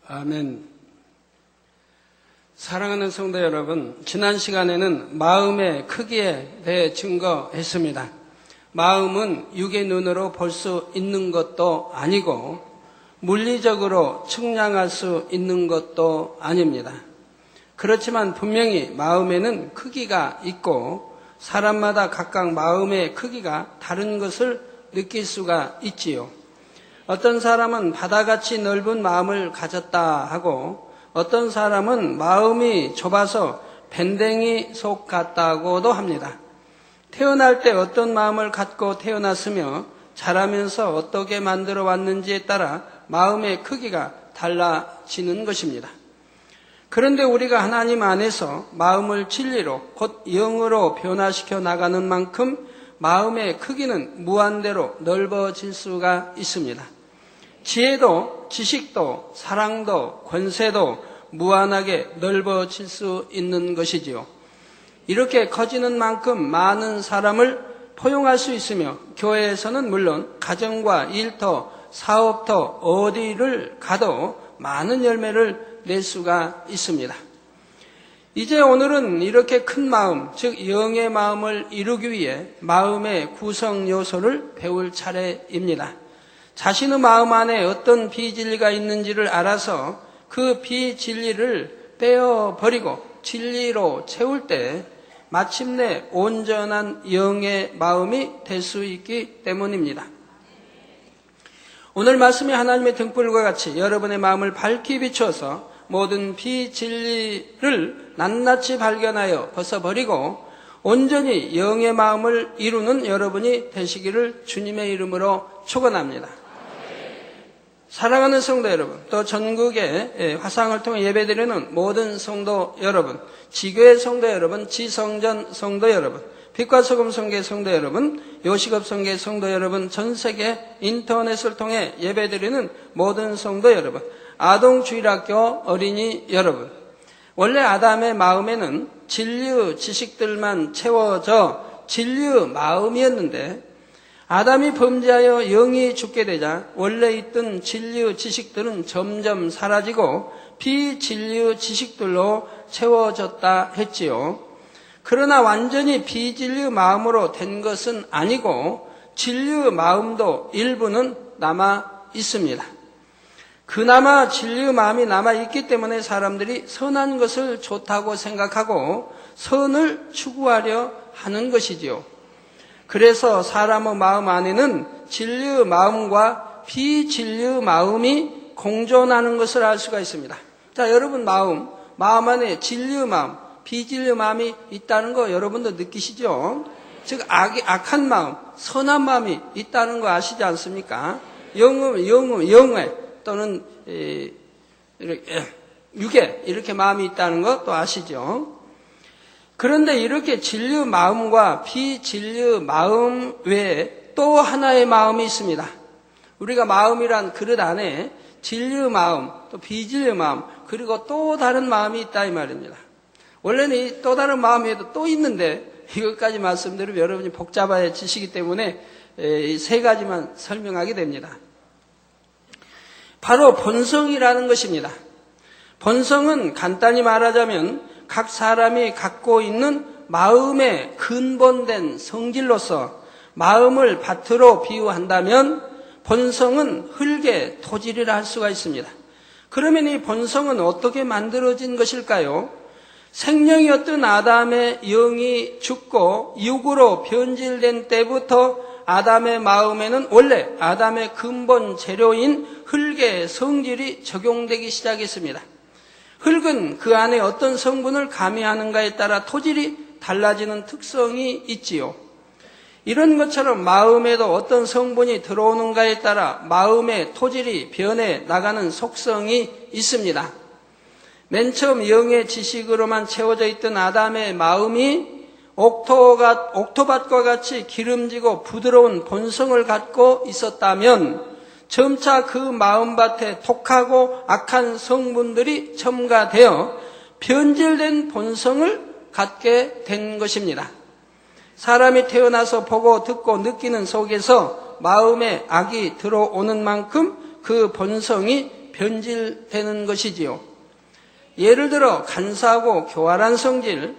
아멘. 사랑하는 성도 여러분, 지난 시간에는 마음의 크기에 대해 증거했습니다. 마음은 육의 눈으로 볼 수 있는 것도 아니고 물리적으로 측량할 수 있는 것도 아닙니다. 그렇지만 분명히 마음에는 크기가 있고 사람마다 각각 마음의 크기가 다른 것을 느낄 수가 있지요. 어떤 사람은 바다같이 넓은 마음을 가졌다 하고 어떤 사람은 마음이 좁아서 밴댕이 속 같다고도 합니다. 태어날 때 어떤 마음을 갖고 태어났으며 자라면서 어떻게 만들어 왔는지에 따라 마음의 크기가 달라지는 것입니다. 그런데 우리가 하나님 안에서 마음을 진리로 곧 영으로 변화시켜 나가는 만큼 마음의 크기는 무한대로 넓어질 수가 있습니다. 지혜도 지식도 사랑도 권세도 무한하게 넓어질 수 있는 것이지요. 이렇게 커지는 만큼 많은 사람을 포용할 수 있으며 교회에서는 물론 가정과 일터, 사업터 어디를 가도 많은 열매를 낼 수가 있습니다. 이제 오늘은 이렇게 큰 마음, 즉 영의 마음을 이루기 위해 마음의 구성 요소를 배울 차례입니다. 자신의 마음 안에 어떤 비진리가 있는지를 알아서 그 비진리를 떼어버리고 진리로 채울 때 마침내 온전한 영의 마음이 될 수 있기 때문입니다. 오늘 말씀이 하나님의 등불과 같이 여러분의 마음을 밝히 비추어서 모든 비진리를 낱낱이 발견하여 벗어버리고 온전히 영의 마음을 이루는 여러분이 되시기를 주님의 이름으로 축원합니다. 사랑하는 성도 여러분, 또 전국의 화상을 통해 예배드리는 모든 성도 여러분, 지교회 성도 여러분, 지성전 성도 여러분, 빛과 소금 성계 성도 여러분, 요식업 성계 성도 여러분, 전 세계 인터넷을 통해 예배드리는 모든 성도 여러분, 아동주일학교 어린이 여러분, 원래 아담의 마음에는 진리의 지식들만 채워져 진리의 마음이었는데 아담이 범죄하여 영이 죽게 되자 원래 있던 진리의 지식들은 점점 사라지고 비진리의 지식들로 채워졌다 했지요. 그러나 완전히 비진리의 마음으로 된 것은 아니고 진리의 마음도 일부는 남아 있습니다. 그나마 진리의 마음이 남아있기 때문에 사람들이 선한 것을 좋다고 생각하고 선을 추구하려 하는 것이지요. 그래서 사람의 마음 안에는 진리의 마음과 비진리의 마음이 공존하는 것을 알 수가 있습니다. 자, 여러분 마음 안에 진리의 마음, 비진리의 마음이 있다는 거 여러분도 느끼시죠? 즉 악한 마음, 선한 마음이 있다는 거 아시지 않습니까? 영의 또는 육에 이렇게 마음이 있다는 것도 아시죠? 그런데 이렇게 진리의 마음과 비진리의 마음 외에 또 하나의 마음이 있습니다. 우리가 마음이란 그릇 안에 진리의 마음, 또 비진리의 마음, 그리고 또 다른 마음이 있다 이 말입니다. 원래는 이 또 다른 마음에도 또 있는데 이것까지 말씀드리면 여러분이 복잡해 지시기 때문에 이 세 가지만 설명하게 됩니다. 바로 본성이라는 것입니다. 본성은 간단히 말하자면 각 사람이 갖고 있는 마음의 근본된 성질로서 마음을 밭으로 비유한다면 본성은 흙의 토질이라 할 수가 있습니다. 그러면 이 본성은 어떻게 만들어진 것일까요? 생명이었던 아담의 영이 죽고 육으로 변질된 때부터 아담의 마음에는 원래 아담의 근본 재료인 흙의 성질이 적용되기 시작했습니다. 흙은 그 안에 어떤 성분을 가미하는가에 따라 토질이 달라지는 특성이 있지요. 이런 것처럼 마음에도 어떤 성분이 들어오는가에 따라 마음의 토질이 변해 나가는 속성이 있습니다. 맨 처음 영의 지식으로만 채워져 있던 아담의 마음이 옥토밭과 같이 기름지고 부드러운 본성을 갖고 있었다면 점차 그 마음밭에 독하고 악한 성분들이 첨가되어 변질된 본성을 갖게 된 것입니다. 사람이 태어나서 보고 듣고 느끼는 속에서 마음에 악이 들어오는 만큼 그 본성이 변질되는 것이지요. 예를 들어 간사하고 교활한 성질,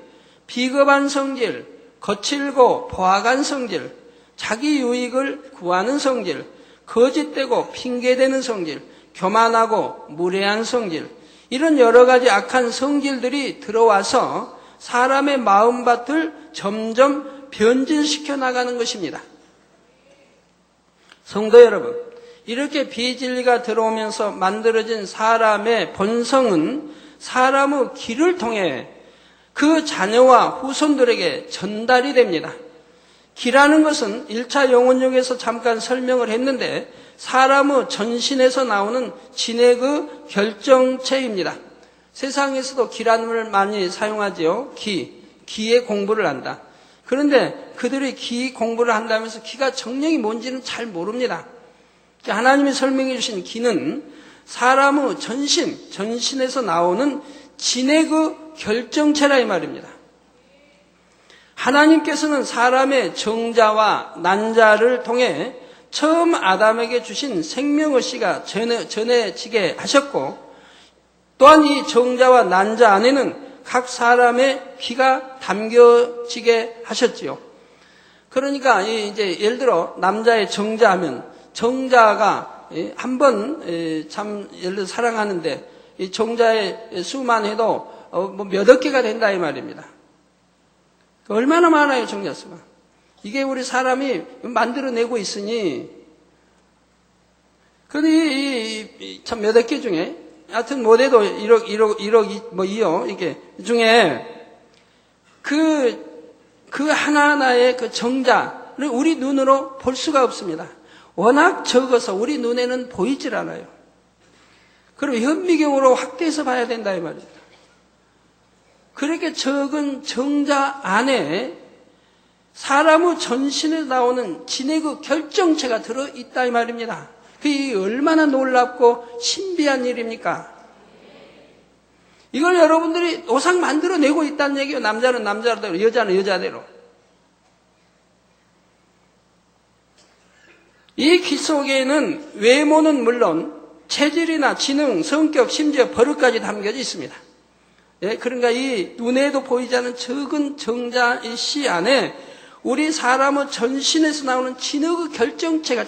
비겁한 성질, 거칠고 포악한 성질, 자기 유익을 구하는 성질, 거짓되고 핑계대는 성질, 교만하고 무례한 성질, 이런 여러 가지 악한 성질들이 들어와서 사람의 마음밭을 점점 변질시켜 나가는 것입니다. 성도 여러분, 이렇게 비진리가 들어오면서 만들어진 사람의 본성은 사람의 길을 통해 그 자녀와 후손들에게 전달이 됩니다. 기라는 것은 1차 영혼력에서 잠깐 설명을 했는데 사람의 전신에서 나오는 진액의 결정체입니다. 세상에서도 기라는 걸 많이 사용하지요. 기의 공부를 한다. 그런데 그들이 기 공부를 한다면서 기가 정령이 뭔지는 잘 모릅니다. 하나님이 설명해 주신 기는 사람의 전신에서 나오는 진액의 결정체라 이 말입니다. 하나님께서는 사람의 정자와 난자를 통해 처음 아담에게 주신 생명의 씨가 전해지게 하셨고, 또한 이 정자와 난자 안에는 각 사람의 피가 담겨지게 하셨지요. 그러니까 이제 예를 들어 남자의 정자하면 정자가 한번 참 예를 들어 사랑하는데 이 정자의 수만 해도 몇억 개가 된다 이 말입니다. 얼마나 많아요, 정자 수가. 이게 우리 사람이 만들어내고 있으니, 근데 참 몇억 개 중에, 하여튼 못해도 2억, 이게 중에, 그 하나하나의 그 정자를 우리 눈으로 볼 수가 없습니다. 워낙 적어서 우리 눈에는 보이질 않아요. 그럼 현미경으로 확대해서 봐야 된다, 이 말이죠. 그렇게 적은 정자 안에 사람의 전신에 나오는 진액의 결정체가 들어있다 이 말입니다. 그게 얼마나 놀랍고 신비한 일입니까? 이걸 여러분들이 오상 만들어내고 있다는 얘기예요. 남자는 남자대로, 여자는 여자대로. 이 기 속에는 외모는 물론 체질이나 지능, 성격, 심지어 버릇까지 담겨져 있습니다. 예, 그러니까 이 눈에도 보이지 않는 적은 정자의 씨 안에 우리 사람의 전신에서 나오는 진액의 결정체가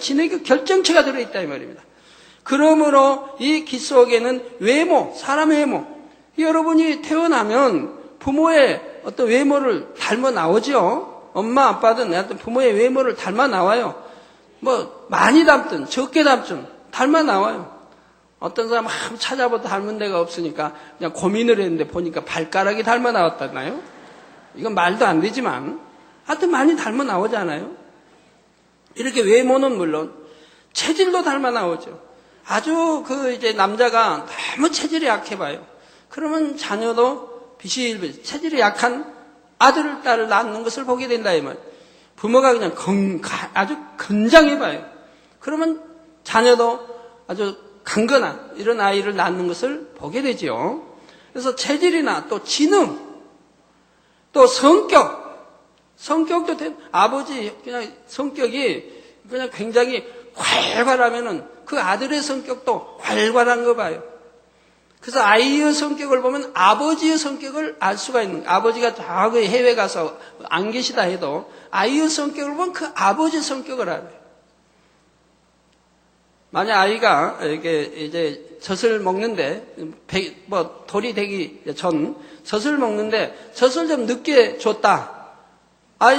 들어있다 이 말입니다. 그러므로 이 기 속에는 사람의 외모, 여러분이 태어나면 부모의 어떤 외모를 닮아 나오죠. 엄마 아빠든 하여튼 부모의 외모를 닮아 나와요. 많이 닮든 적게 닮든 닮아 나와요. 어떤 사람 한번 찾아봐도 닮은 데가 없으니까 그냥 고민을 했는데 보니까 발가락이 닮아 나왔다나요? 이건 말도 안 되지만 하여튼 많이 닮아 나오잖아요. 이렇게 외모는 물론 체질도 닮아 나오죠. 아주 이제 남자가 너무 체질이 약해 봐요. 그러면 자녀도 비실비실 체질이 약한 아들을 딸을 낳는 것을 보게 된다 이 말. 부모가 그냥 아주 건장해 봐요. 그러면 자녀도 아주 강건한 이런 아이를 낳는 것을 보게 되죠. 그래서 체질이나 또 지능, 또 성격도 아버지 그냥 성격이 그냥 굉장히 활발하면은 그 아들의 성격도 활발한 거 봐요. 그래서 아이의 성격을 보면 아버지의 성격을 알 수가 있는 거예요. 아버지가 저기 해외 가서 안 계시다 해도 아이의 성격을 보면 그 아버지의 성격을 알아요. 만약 아이가 이제 젖을 먹는데 돌이 되기 전 젖을 먹는데 젖을 좀 늦게 줬다.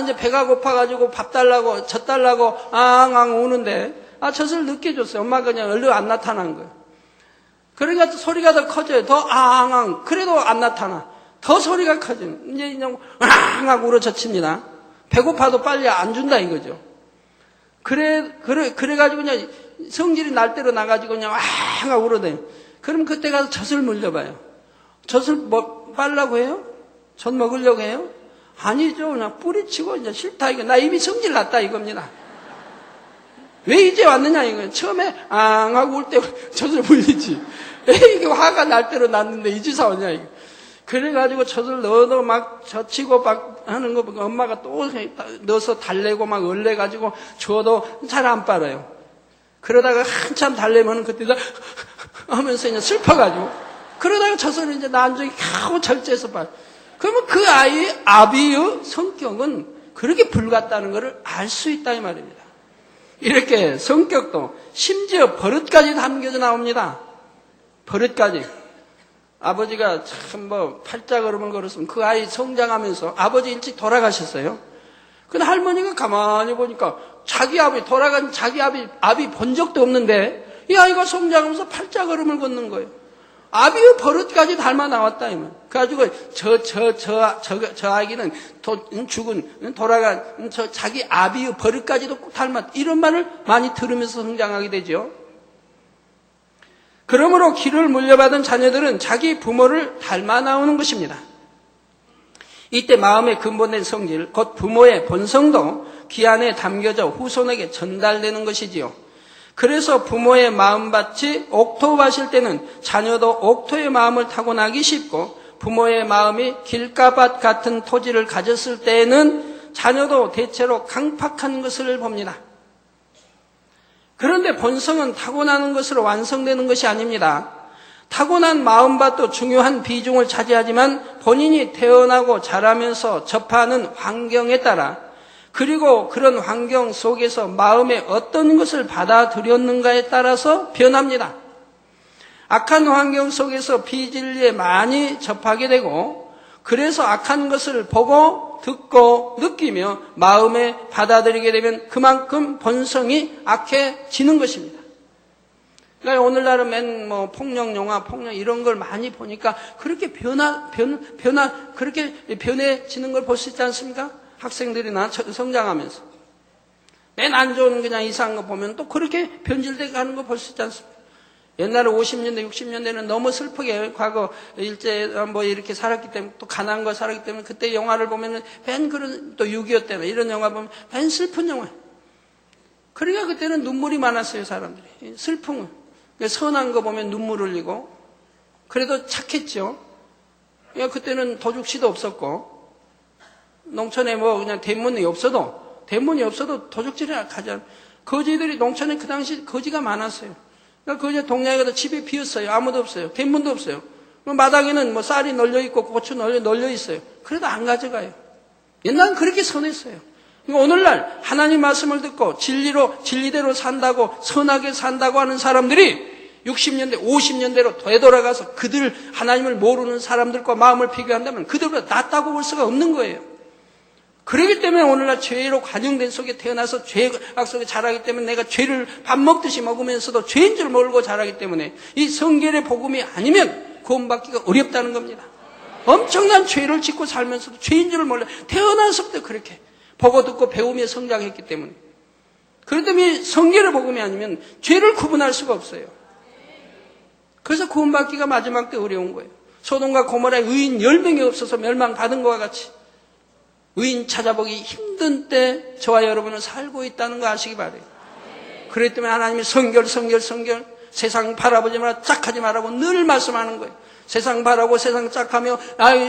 이제 배가 고파가지고 밥 달라고 젖 달라고 앙앙 우는데 젖을 늦게 줬어요. 엄마가 그냥 얼른 안 나타난 거예요. 그러니까 소리가 더 커져요. 더 앙앙. 그래도 안 나타나. 더 소리가 커져요. 이제 그냥 앙앙 울어 젖힙니다. 배고파도 빨리 안 준다 이거죠. 그래가지고 그냥 성질이 날 대로 나가지고 그냥 앙앙 울어대요. 그럼 그때 가서 젖을 물려봐요. 젖을 빨라고 해요? 젖 먹으려고 해요? 아니죠. 그냥 뿌리치고 이제 싫다 이거. 나 이미 성질 났다 이겁니다. 왜 이제 왔느냐 이거예요. 처음에 앙하고 울 때 젖을 물리지. 왜 이게 화가 날 대로 났는데 이제서 오냐 이거. 그래가지고 젖을 넣어도 막 젖히고 막 하는 거 보고 엄마가 또 넣어서 달래고 막 얼려가지고 줘도 잘 안 빨아요. 그러다가 한참 달래면 그때도 하면서 이제 슬퍼가지고 그러다가 저서는 이제 나중에 겨우 절제해서 봐요. 그러면 그 아비의 성격은 그렇게 불같다는 것을 알 수 있다 이 말입니다. 이렇게 성격도 심지어 버릇까지 담겨져 나옵니다. 버릇까지. 아버지가 참 팔자걸음을 걸었으면 그 아이 성장하면서 아버지 일찍 돌아가셨어요. 근데 할머니가 가만히 보니까 자기 아버지 돌아간 자기 아비 본 적도 없는데 이 아이가 성장하면서 팔자걸음을 걷는 거예요. 아비의 버릇까지 닮아 나왔다 이면. 그래가지고 저 아기는 돌아간 자기 아비의 버릇까지도 꼭 닮았다. 이런 말을 많이 들으면서 성장하게 되죠. 그러므로 기를 물려받은 자녀들은 자기 부모를 닮아 나오는 것입니다. 이때 마음의 근본된 성질, 곧 부모의 본성도 귀 안에 담겨져 후손에게 전달되는 것이지요. 그래서 부모의 마음밭이 옥토밭일 때는 자녀도 옥토의 마음을 타고나기 쉽고 부모의 마음이 길가밭 같은 토지를 가졌을 때에는 자녀도 대체로 강팍한 것을 봅니다. 그런데 본성은 타고나는 것으로 완성되는 것이 아닙니다. 타고난 마음밭도 중요한 비중을 차지하지만 본인이 태어나고 자라면서 접하는 환경에 따라 그리고 그런 환경 속에서 마음에 어떤 것을 받아들였는가에 따라서 변합니다. 악한 환경 속에서 비진리에 많이 접하게 되고 그래서 악한 것을 보고 듣고 느끼며 마음에 받아들이게 되면 그만큼 본성이 악해지는 것입니다. 그러니까 오늘날은 폭력 영화, 폭력 이런 걸 많이 보니까 그렇게 그렇게 변해지는 걸 볼 수 있지 않습니까? 학생들이나 성장하면서. 맨 안 좋은 그냥 이상한 거 보면 또 그렇게 변질돼 가는 거 볼 수 있지 않습니까? 옛날에 50년대, 60년대는 너무 슬프게 과거 일제 이렇게 살았기 때문에 또 가난한 걸 살았기 때문에 그때 영화를 보면은 벤 그런 또 6.25 때문에 이런 영화 보면 벤 슬픈 영화. 그러니까 그때는 눈물이 많았어요, 사람들이. 슬픈 거. 선한 거 보면 눈물 흘리고 그래도 착했죠. 그러니까 그때는 도둑시도 없었고 농촌에 그냥 대문이 없어도 도둑질을 가지 않아요. 거지들이 농촌에 그 당시 거지가 많았어요. 그러니까 거지 동네에 가서 집이 비었어요. 아무도 없어요. 대문도 없어요. 마당에는 쌀이 널려 있고 고추 널려 있어요. 그래도 안 가져가요. 옛날은 그렇게 선했어요. 그러니까 오늘날 하나님 말씀을 듣고 진리대로 산다고 선하게 산다고 하는 사람들이 60년대, 50년대로 되돌아가서 그들 하나님을 모르는 사람들과 마음을 비교한다면 그들보다 낫다고 볼 수가 없는 거예요. 그렇기 때문에 오늘날 죄로 관영된 속에 태어나서 죄악 속에 자라기 때문에 내가 죄를 밥 먹듯이 먹으면서도 죄인 줄 모르고 자라기 때문에 이 성결의 복음이 아니면 구원받기가 어렵다는 겁니다. 엄청난 죄를 짓고 살면서도 죄인 줄 몰라. 태어나서부터 그렇게 보고 듣고 배우며 성장했기 때문에. 그렇기 때문에 성결의 복음이 아니면 죄를 구분할 수가 없어요. 그래서 구원받기가 마지막 때 어려운 거예요. 소돔과 고모라에 의인 10명이 없어서 멸망받은 것과 같이 의인 찾아보기 힘든 때 저와 여러분은 살고 있다는 거 아시기 바라요. 그렇기 때문에 하나님이 성결 세상 바라보지 마라 짝하지 말라고 늘 말씀하는 거예요. 세상 바라고 세상 짝하며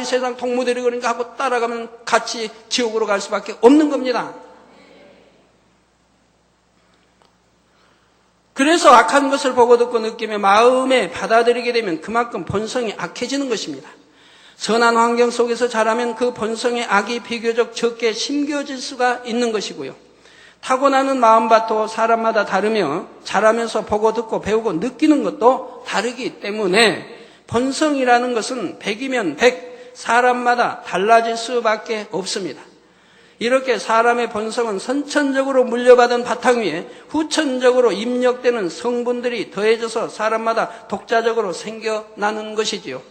이 세상 동무들이 그러니까 하고 따라가면 같이 지옥으로 갈 수밖에 없는 겁니다. 그래서 악한 것을 보고 듣고 느끼며 마음에 받아들이게 되면 그만큼 본성이 악해지는 것입니다. 선한 환경 속에서 자라면 그 본성의 악이 비교적 적게 심겨질 수가 있는 것이고요. 타고나는 마음밭도 사람마다 다르며 자라면서 보고 듣고 배우고 느끼는 것도 다르기 때문에 본성이라는 것은 100이면 100 사람마다 달라질 수밖에 없습니다. 이렇게 사람의 본성은 선천적으로 물려받은 바탕 위에 후천적으로 입력되는 성분들이 더해져서 사람마다 독자적으로 생겨나는 것이지요.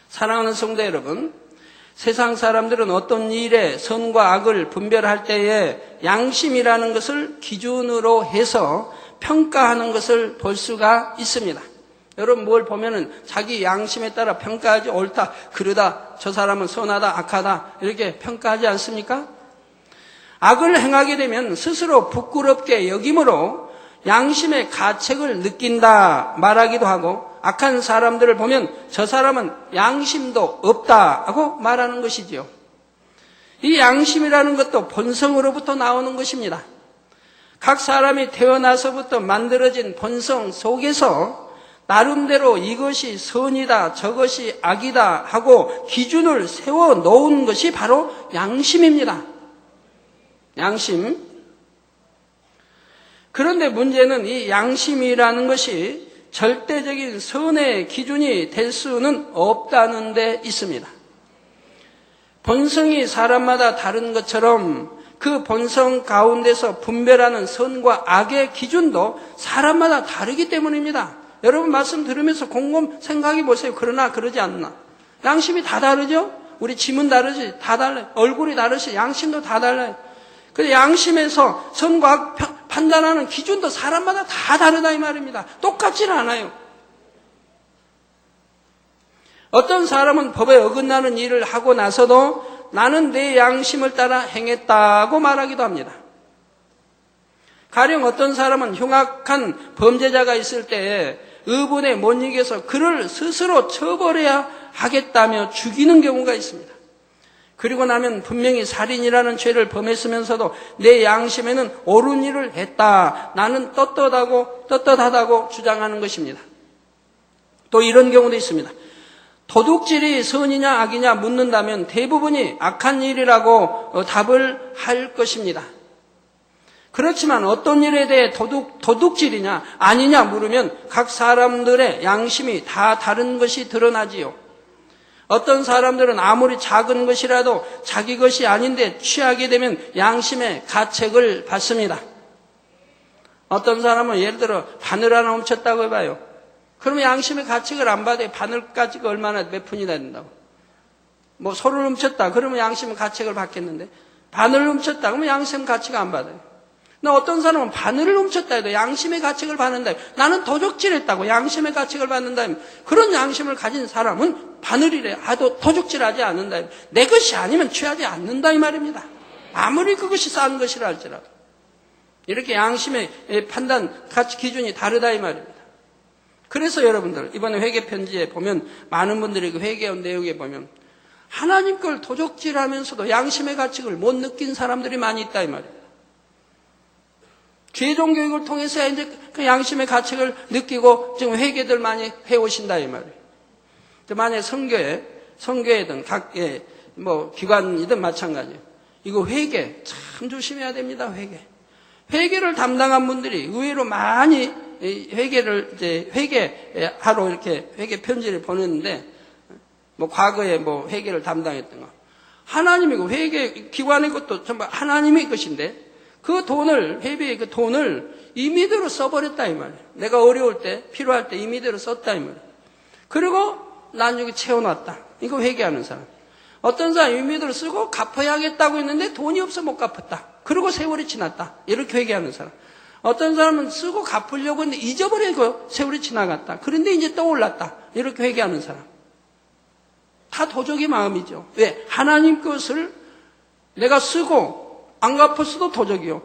사랑하는 성도 여러분, 세상 사람들은 어떤 일에 선과 악을 분별할 때에 양심이라는 것을 기준으로 해서 평가하는 것을 볼 수가 있습니다. 여러분 뭘 보면은 자기 양심에 따라 평가하지 옳다, 그르다, 저 사람은 선하다, 악하다 이렇게 평가하지 않습니까? 악을 행하게 되면 스스로 부끄럽게 여김으로 양심의 가책을 느낀다 말하기도 하고 악한 사람들을 보면 저 사람은 양심도 없다 하고 말하는 것이지요. 이 양심이라는 것도 본성으로부터 나오는 것입니다. 각 사람이 태어나서부터 만들어진 본성 속에서 나름대로 이것이 선이다, 저것이 악이다 하고 기준을 세워 놓은 것이 바로 양심입니다. 양심. 그런데 문제는 이 양심이라는 것이 절대적인 선의 기준이 될 수는 없다는 데 있습니다. 본성이 사람마다 다른 것처럼 그 본성 가운데서 분별하는 선과 악의 기준도 사람마다 다르기 때문입니다. 여러분 말씀 들으면서 곰곰 생각해 보세요. 그러나 그러지 않나? 양심이 다 다르죠? 우리 짐은 다르지, 다 달라요. 얼굴이 다르지, 양심도 다 달라요. 그래서 양심에서 선과 악 판단하는 기준도 사람마다 다 다르다 이 말입니다. 똑같지는 않아요. 어떤 사람은 법에 어긋나는 일을 하고 나서도 나는 내 양심을 따라 행했다고 말하기도 합니다. 가령 어떤 사람은 흉악한 범죄자가 있을 때 의분에 못 이겨서 그를 스스로 처벌해야 하겠다며 죽이는 경우가 있습니다. 그리고 나면 분명히 살인이라는 죄를 범했으면서도 내 양심에는 옳은 일을 했다. 나는 떳떳하다고 주장하는 것입니다. 또 이런 경우도 있습니다. 도둑질이 선이냐 악이냐 묻는다면 대부분이 악한 일이라고 답을 할 것입니다. 그렇지만 어떤 일에 대해 도둑질이냐 아니냐 물으면 각 사람들의 양심이 다 다른 것이 드러나지요. 어떤 사람들은 아무리 작은 것이라도 자기 것이 아닌데 취하게 되면 양심의 가책을 받습니다. 어떤 사람은 예를 들어 바늘 하나 훔쳤다고 해봐요. 그러면 양심의 가책을 안 받아요. 바늘까지가 얼마나 몇 푼이나 된다고. 뭐 소를 훔쳤다. 그러면 양심의 가책을 받겠는데 바늘을 훔쳤다. 그러면 양심의 가책을 안 받아요. 근데 어떤 사람은 바늘을 훔쳤다 해도 양심의 가책을 받는다. 나는 도둑질했다고 양심의 가책을 받는다. 그런 양심을 가진 사람은 바늘이래. 도둑질하지 않는다. 내 것이 아니면 취하지 않는다 이 말입니다. 아무리 그것이 싼 것이라 할지라도. 이렇게 양심의 판단 가치 기준이 다르다 이 말입니다. 그래서 여러분들 이번에 회개 편지에 보면 많은 분들이 그 회개한 내용에 보면 하나님 걸 도적질하면서도 양심의 가책을 못 느낀 사람들이 많이 있다 이 말이에요. 죄종 교육을 통해서 이제 그 양심의 가책을 느끼고 지금 회개들 많이 해오신다 이 말이에요. 만약 성교회든 각 기관이든 마찬가지예요. 이거 회개 참 조심해야 됩니다. 회개를 담당한 분들이 의외로 많이 회개를 이제 회개하러 이렇게 회개 편지를 보냈는데 과거에 회개를 담당했던 거 하나님이 그 회개 기관의 것도 전부 하나님의 것인데 그 돈을 회비의 그 돈을 임의대로 써버렸다 이 말이에요. 내가 어려울 때 필요할 때 임의대로 썼다 이 말이에요. 그리고 난 여기 채워놨다. 이거 회개하는 사람. 어떤 사람 임의대로 쓰고 갚아야겠다고 했는데 돈이 없어 못 갚았다. 그리고 세월이 지났다. 이렇게 회개하는 사람. 어떤 사람은 쓰고 갚으려고 했는데 잊어버리고 세월이 지나갔다. 그런데 이제 떠올랐다. 이렇게 회개하는 사람. 다 도적의 마음이죠. 왜? 하나님 것을 내가 쓰고 안 갚았어도 도적이요.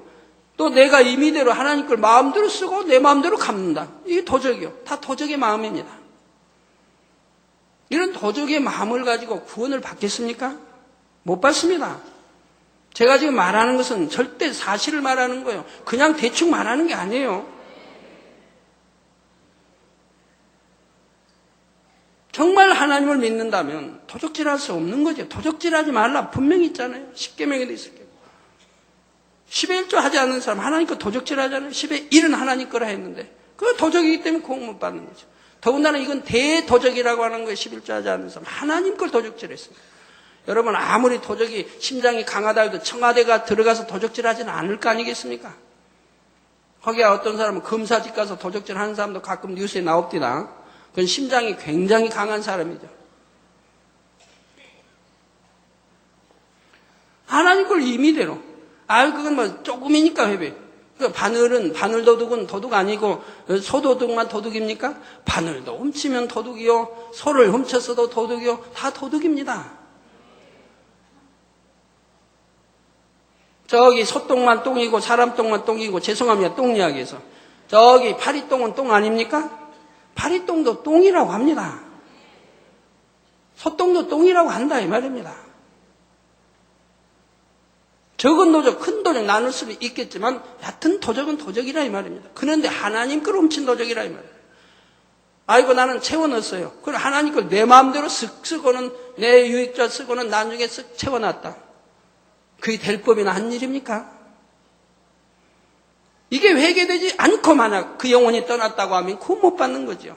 또 내가 임의대로 하나님 걸 마음대로 쓰고 내 마음대로 갚는다. 이게 도적이요. 다 도적의 마음입니다. 이런 도적의 마음을 가지고 구원을 받겠습니까? 못 받습니다. 제가 지금 말하는 것은 절대 사실을 말하는 거예요. 그냥 대충 말하는 게 아니에요. 정말 하나님을 믿는다면 도적질할 수 없는 거죠. 도적질하지 말라 분명히 있잖아요. 10계명에도 있을 거예요. 10의 1조 하지 않는 사람 하나님 거 도적질하잖아요. 10의 1은 하나님 거라 했는데 그건 도적이기 때문에 구원 못 받는 거죠. 더군다나 이건 대도적이라고 하는 거예요. 11조 하지 않는 사람 하나님 걸 도적질했습니다. 여러분 아무리 도적이 심장이 강하다 해도 청와대가 들어가서 도적질하지는 않을 거 아니겠습니까? 거기야 어떤 사람은 검사직 가서 도적질하는 사람도 가끔 뉴스에 나옵니다. 그건 심장이 굉장히 강한 사람이죠. 하나님 걸 임의대로 그건 조금이니까 회비. 바늘 도둑은 도둑 아니고 소도둑만 도둑입니까? 바늘도 훔치면 도둑이요. 소를 훔쳤어도 도둑이요. 다 도둑입니다. 저기 소똥만 똥이고 사람 똥만 똥이고 죄송합니다. 똥 이야기해서. 저기 파리똥은 똥 아닙니까? 파리똥도 똥이라고 합니다. 소똥도 똥이라고 한다 이 말입니다. 적은 도적, 큰 도적 나눌 수는 있겠지만 얕은 도적은 도적이라 이 말입니다. 그런데 하나님 걸 훔친 도적이라 이 말이에요. 아이고 나는 채워 넣었어요. 그럼 하나님 걸 내 마음대로 쓱 쓰고는 내 유익자 쓰고는 나중에 쓱 채워놨다. 그게 될 법이나 한 일입니까? 이게 회개되지 않고 만약 그 영혼이 떠났다고 하면 구원 못 받는 거죠.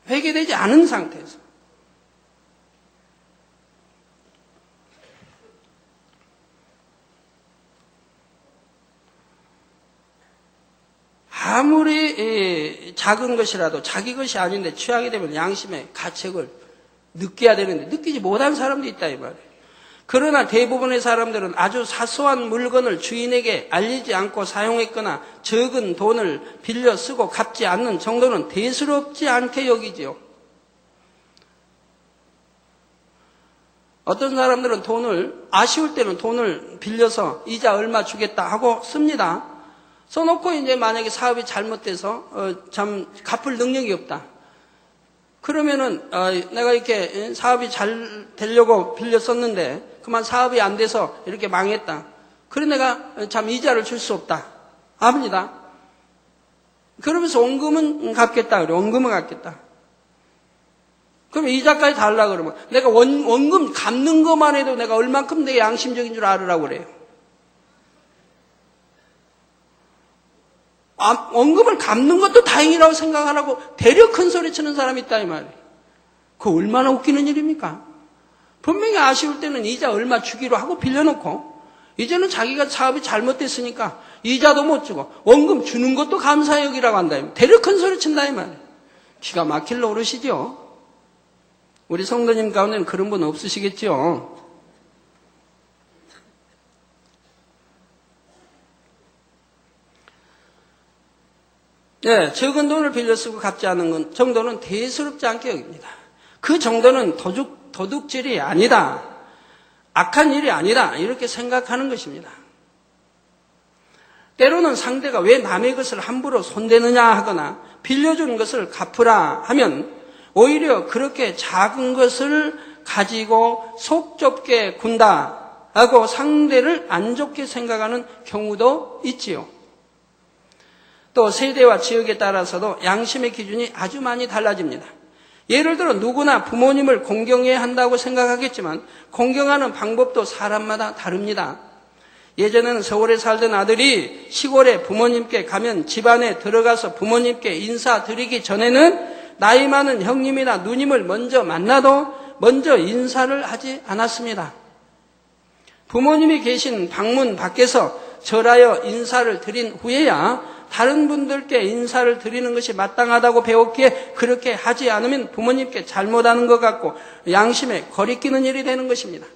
회개되지 않은 상태에서. 아무리 작은 것이라도 자기 것이 아닌데 취하게 되면 양심의 가책을 느껴야 되는데 느끼지 못한 사람도 있다 이 말이에요. 그러나 대부분의 사람들은 아주 사소한 물건을 주인에게 알리지 않고 사용했거나 적은 돈을 빌려 쓰고 갚지 않는 정도는 대수롭지 않게 여기지요. 어떤 사람들은 아쉬울 때는 돈을 빌려서 이자 얼마 주겠다 하고 씁니다. 써놓고 이제 만약에 사업이 잘못돼서 참 갚을 능력이 없다. 그러면은 내가 이렇게 사업이 잘 되려고 빌려 썼는데 그만 사업이 안 돼서 이렇게 망했다. 그래 내가 참 이자를 줄 수 없다. 압니다. 그러면서 원금은 갚겠다. 그래 원금은 갚겠다. 그럼 이자까지 달라 그러면 내가 원금 갚는 것만 해도 내가 얼만큼 내 양심적인 줄 알으라고 그래요. 원금을 갚는 것도 다행이라고 생각하라고 되려 큰 소리 치는 사람이 있다 이 말이에요. 그거 얼마나 웃기는 일입니까? 분명히 아쉬울 때는 이자 얼마 주기로 하고 빌려놓고 이제는 자기가 사업이 잘못됐으니까 이자도 못 주고 원금 주는 것도 감사의 여기라고 한다. 되려 큰 소리 친다 이 말이에요. 기가 막힐 노릇이죠. 우리 성도님 가운데는 그런 분 없으시겠죠? 네, 적은 돈을 빌려 쓰고 갚지 않는 건 정도는 대수롭지 않게 여깁니다. 그 정도는 도둑질이 아니다. 악한 일이 아니다. 이렇게 생각하는 것입니다. 때로는 상대가 왜 남의 것을 함부로 손대느냐 하거나 빌려준 것을 갚으라 하면 오히려 그렇게 작은 것을 가지고 속 좁게 군다 하고 상대를 안 좋게 생각하는 경우도 있지요. 또 세대와 지역에 따라서도 양심의 기준이 아주 많이 달라집니다. 예를 들어 누구나 부모님을 공경해야 한다고 생각하겠지만 공경하는 방법도 사람마다 다릅니다. 예전에는 서울에 살던 아들이 시골에 부모님께 가면 집안에 들어가서 부모님께 인사드리기 전에는 나이 많은 형님이나 누님을 먼저 만나도 먼저 인사를 하지 않았습니다. 부모님이 계신 방문 밖에서 절하여 인사를 드린 후에야 다른 분들께 인사를 드리는 것이 마땅하다고 배웠기에 그렇게 하지 않으면 부모님께 잘못하는 것 같고 양심에 거리끼는 일이 되는 것입니다.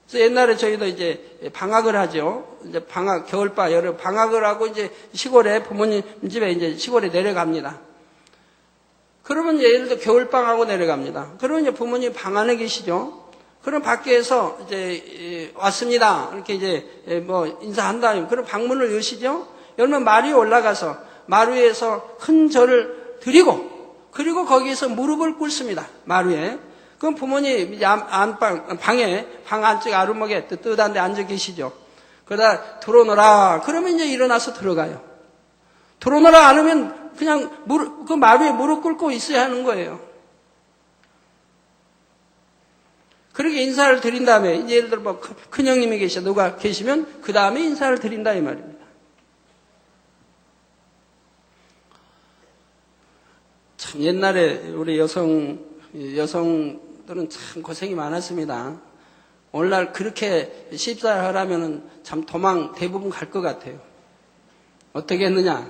그래서 옛날에 저희도 이제 방학을 하죠. 이제 방학, 겨울방, 여름 방학을 하고 이제 시골에 부모님 집에 이제 시골에 내려갑니다. 그러면 예를 들어 겨울방하고 내려갑니다. 그러면 이제 부모님 방 안에 계시죠. 그럼 밖에서 이제 왔습니다. 이렇게 이제 뭐 인사한다. 그럼 방문을 여시죠. 열면 마루에 올라가서 마루에서 큰 절을 드리고 그리고 거기에서 무릎을 꿇습니다. 마루에. 그럼 부모님 방에 방 안쪽 아루목에 뜨뜻한 데 앉아 계시죠. 그러다 들어오너라. 그러면 이제 일어나서 들어가요. 들어오너라 안 하면 그냥 그 마루에 무릎 꿇고 있어야 하는 거예요. 그렇게 인사를 드린 다음에 이제 예를 들어 뭐 큰형님이 계셔 누가 계시면 그 다음에 인사를 드린다 이 말입니다. 참 옛날에 우리 여성들은 참 고생이 많았습니다. 오늘날 그렇게 십사를 하려면 참 도망 대부분 갈 것 같아요. 어떻게 했느냐?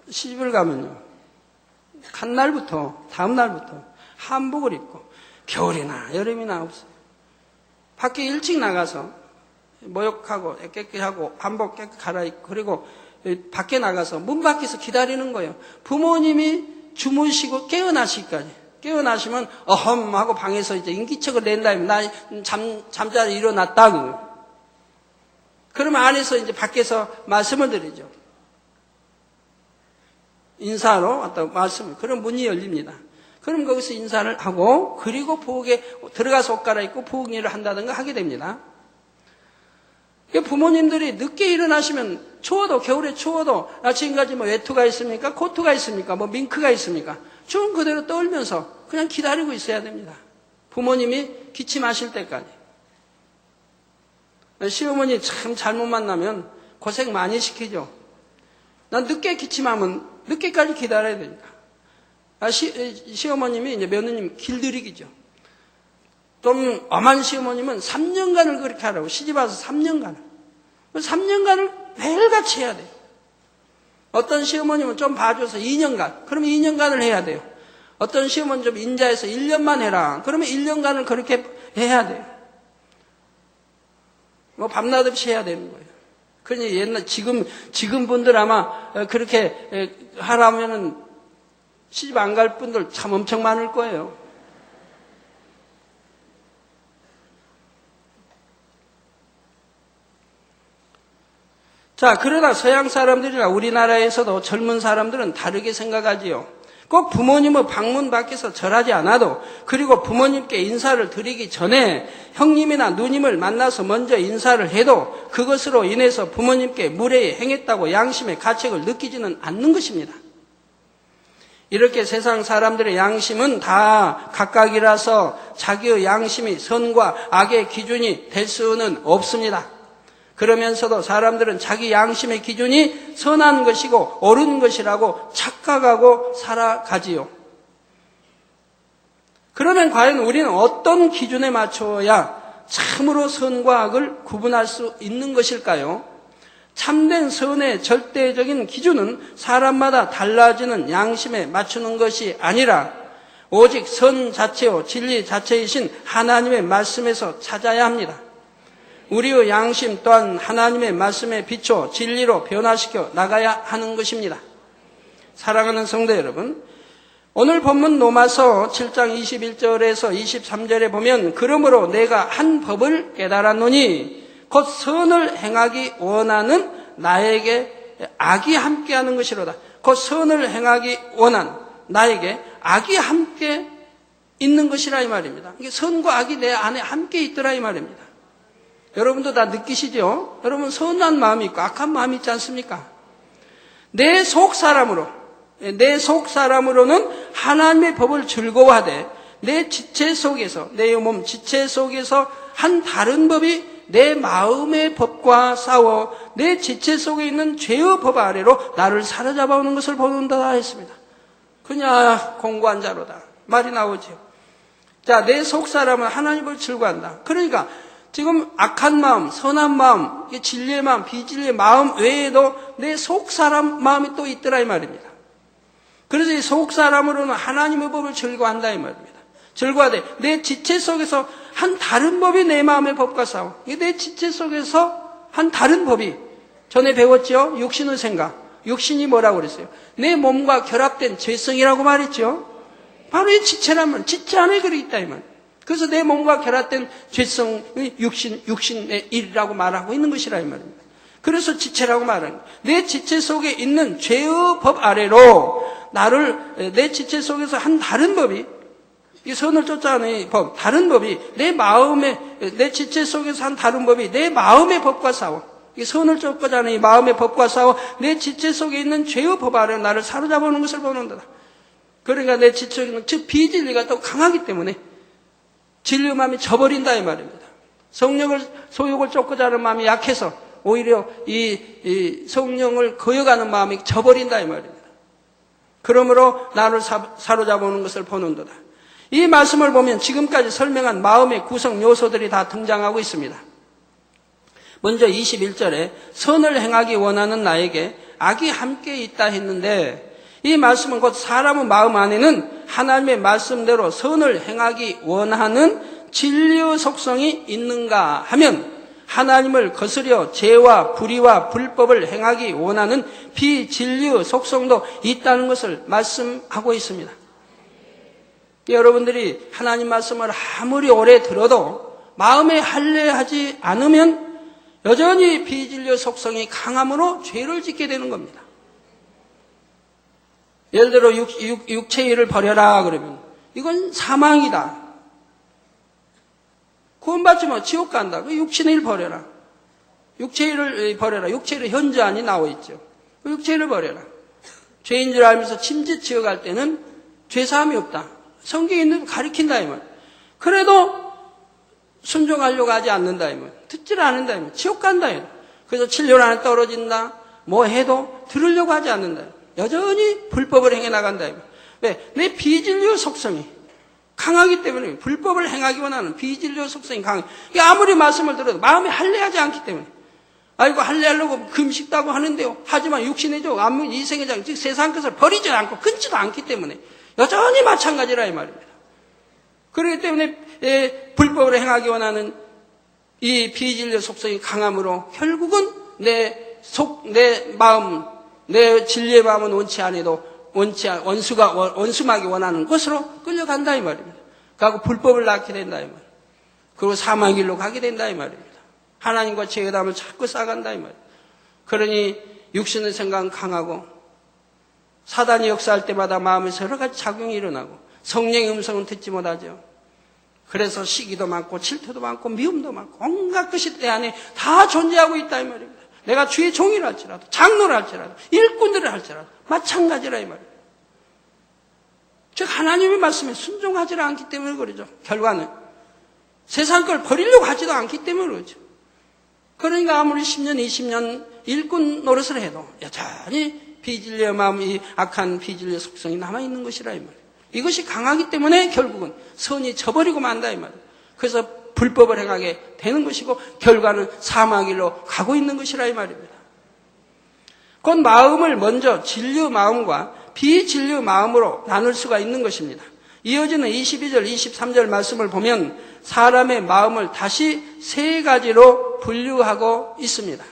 시집을 가면요. 간 날부터 다음 날부터 한복을 입고 겨울이나 여름이나 없어요. 밖에 일찍 나가서 모욕하고 깨끗하고 한복 깨끗 갈아입고 그리고 밖에 나가서 문 밖에서 기다리는 거예요. 부모님이 주무시고 깨어나시기까지. 깨어나시면 어험 하고 방에서 이제 인기척을 낸 다음에 나 잠자리 일어났다고. 그러면 안에서 이제 밖에서 말씀을 드리죠. 인사로 왔다고 말씀을. 그럼 문이 열립니다. 그럼 거기서 인사를 하고 그리고 부엌에 들어가서 옷 갈아입고 부엌 일을 한다든가 하게 됩니다. 부모님들이 늦게 일어나시면 추워도 겨울에 추워도 지금까지 뭐 외투가 있습니까? 코트가 있습니까? 뭐 밍크가 있습니까? 추운 그대로 떨면서 그냥 기다리고 있어야 됩니다. 부모님이 기침하실 때까지. 시어머니 참 잘못 만나면 고생 많이 시키죠. 난 늦게 기침하면 늦게까지 기다려야 되니까. 시어머님이 이제 며느님 길들이기죠. 좀 엄한 시어머님은 3년간을 그렇게 하라고, 시집 와서 3년간을. 3년간을 매일같이 해야 돼요. 어떤 시어머님은 좀 봐줘서 2년간, 그러면 2년간을 해야 돼요. 어떤 시어머니 좀 인자해서 1년만 해라, 그러면 1년간을 그렇게 해야 돼요. 뭐 밤낮 없이 해야 되는 거예요. 그러니 옛날, 지금 분들 아마 그렇게 하라면은 시집 안 갈 분들 참 엄청 많을 거예요. 자, 그러나 서양 사람들이나 우리나라에서도 젊은 사람들은 다르게 생각하지요. 꼭 부모님의 방문 밖에서 절하지 않아도, 그리고 부모님께 인사를 드리기 전에 형님이나 누님을 만나서 먼저 인사를 해도 그것으로 인해서 부모님께 무례히 행했다고 양심의 가책을 느끼지는 않는 것입니다. 이렇게 세상 사람들의 양심은 다 각각이라서 자기의 양심이 선과 악의 기준이 될 수는 없습니다. 그러면서도 사람들은 자기 양심의 기준이 선한 것이고 옳은 것이라고 착각하고 살아가지요. 그러면 과연 우리는 어떤 기준에 맞춰야 참으로 선과 악을 구분할 수 있는 것일까요? 참된 선의 절대적인 기준은 사람마다 달라지는 양심에 맞추는 것이 아니라 오직 선 자체요 진리 자체이신 하나님의 말씀에서 찾아야 합니다. 우리의 양심 또한 하나님의 말씀에 비춰 진리로 변화시켜 나가야 하는 것입니다. 사랑하는 성도 여러분, 오늘 본문 로마서 7장 21절에서 23절에 보면 그러므로 내가 한 법을 깨달았노니 곧 선을 행하기 원하는 나에게 악이 함께하는 것이로다. 곧 선을 행하기 원한 나에게 악이 함께 있는 것이라 이 말입니다. 이게 선과 악이 내 안에 함께 있더라 이 말입니다. 여러분도 다 느끼시죠? 여러분 선한 마음이 있고 악한 마음이 있지 않습니까? 내 속 사람으로는 하나님의 법을 즐거워하되 내 지체 속에서, 내 몸 지체 속에서 한 다른 법이 내 마음의 법과 싸워 내 지체 속에 있는 죄의 법 아래로 나를 사로잡아 오는 것을 보는다 했습니다. 그냥 공고한 자로다 말이 나오죠. 자, 내 속 사람은 하나님을 즐거워한다. 그러니까 지금 악한 마음, 선한 마음, 진리의 마음, 비진리의 마음 외에도 내 속 사람 마음이 또 있더라 이 말입니다. 그래서 이 속 사람으로는 하나님의 법을 즐거워한다 이 말입니다. 즐거워하되 내 지체 속에서 한 다른 법이 내 마음의 법과 싸워. 내 지체 속에서 한 다른 법이, 전에 배웠죠? 육신의 생각. 육신이 뭐라고 그랬어요? 내 몸과 결합된 죄성이라고 말했죠? 바로 이 지체라면 지체 안에 그리 있다 이 말. 그래서 내 몸과 결합된 죄성이 육신의 일이라고 말하고 있는 것이라 이 말입니다. 그래서 지체라고 말하는 거예요. 내 지체 속에 있는 죄의 법 아래로 나를, 내 지체 속에서 한 다른 법이, 이 선을 쫓아내는 법, 다른 법이 내 마음에, 내 지체 속에서 한 다른 법이 내 마음의 법과 싸워. 이 선을 쫓고자 하는 이 마음의 법과 싸워 내 지체 속에 있는 죄의 법 아래로 나를 사로잡아오는 것을 보는다. 그러니까 내 지체 속에 있는 즉 비진리가 또 강하기 때문에 진리의 마음이 져버린다 이 말입니다. 소욕을 쫓고자 하는 마음이 약해서 오히려 이 성령을 거역하는 마음이 져버린다 이 말입니다. 그러므로 나를 사로잡아오는 것을 보는도다. 이 말씀을 보면 지금까지 설명한 마음의 구성 요소들이 다 등장하고 있습니다. 먼저 21절에 선을 행하기 원하는 나에게 악이 함께 있다 했는데, 이 말씀은 곧 사람의 마음 안에는 하나님의 말씀대로 선을 행하기 원하는 진리의 속성이 있는가 하면 하나님을 거스려 죄와 불의와 불법을 행하기 원하는 비진리의 속성도 있다는 것을 말씀하고 있습니다. 여러분들이 하나님 말씀을 아무리 오래 들어도 마음에 할례하지 않으면 여전히 비진리의 속성이 강함으로 죄를 짓게 되는 겁니다. 예를 들어 육체의 일을 버려라 그러면 이건 사망이다. 구원받지 못 지옥 간다. 그 육신의 일 버려라. 육체의 일을 버려라. 육체의 일 현저한이 나와 있죠. 그 육체의 일을 버려라. 죄인 줄 알면서 침짓 지어갈 때는 죄사함이 없다. 성경에 있는 가리킨다 이 말. 그래도 순종하려고 하지 않는다 이 말. 듣지를 않는다 이 말. 지옥 간다 이 말. 그래서 진료 안에 떨어진다. 뭐 해도 들으려고 하지 않는다. 여전히 불법을 행해 나간다 이 말. 왜? 내 비진리의 속성이 강하기 때문에 불법을 행하기 원하는 비진리의 속성이 강해. 아무리 말씀을 들어도 마음이 할례하지 않기 때문에. 아이고 할례하려고 금식도 하고 하는데요. 하지만 육신의 종, 이생의 장, 즉 세상 것을 버리지 않고 끊지도 않기 때문에 여전히 마찬가지라 이 말입니다. 그렇기 때문에 불법을 행하기 원하는 이 비진리의 속성이 강함으로 결국은 내 마음, 내 진리의 마음은 원수막이 원하는 것으로 끌려간다 이 말입니다. 그리고 불법을 낳게 된다 이 말. 그리고 사망의 길로 가게 된다 이 말입니다. 하나님과 죄의담을 자꾸 쌓아간다 이 말입니다. 그러니 육신의 생각은 강하고 사단이 역사할 때마다 마음에서 여러 가지 작용이 일어나고 성령의 음성은 듣지 못하죠. 그래서 시기도 많고 질투도 많고 미움도 많고 온갖 것이 내 안에 다 존재하고 있다 이 말입니다. 내가 주의 종이라 할지라도 장로라 할지라도 일꾼들을 할지라도 마찬가지라 이 말입니다. 즉 하나님의 말씀에 순종하지 않기 때문에 그러죠. 결과는 세상 걸 버리려고 하지도 않기 때문에 그러죠. 그러니까 아무리 10년 20년 일꾼 노릇을 해도 여전히 비진리의 마음, 이 악한 비진리의 속성이 남아있는 것이라 이 말이에요. 이것이 강하기 때문에 결국은 선이 저버리고 만다 이 말이에요. 그래서 불법을 행하게 되는 것이고 결과는 사망의 길로 가고 있는 것이라 이 말입니다. 곧 마음을 먼저 진리의 마음과 비진리의 마음으로 나눌 수가 있는 것입니다. 이어지는 22절, 23절 말씀을 보면 사람의 마음을 다시 세 가지로 분류하고 있습니다.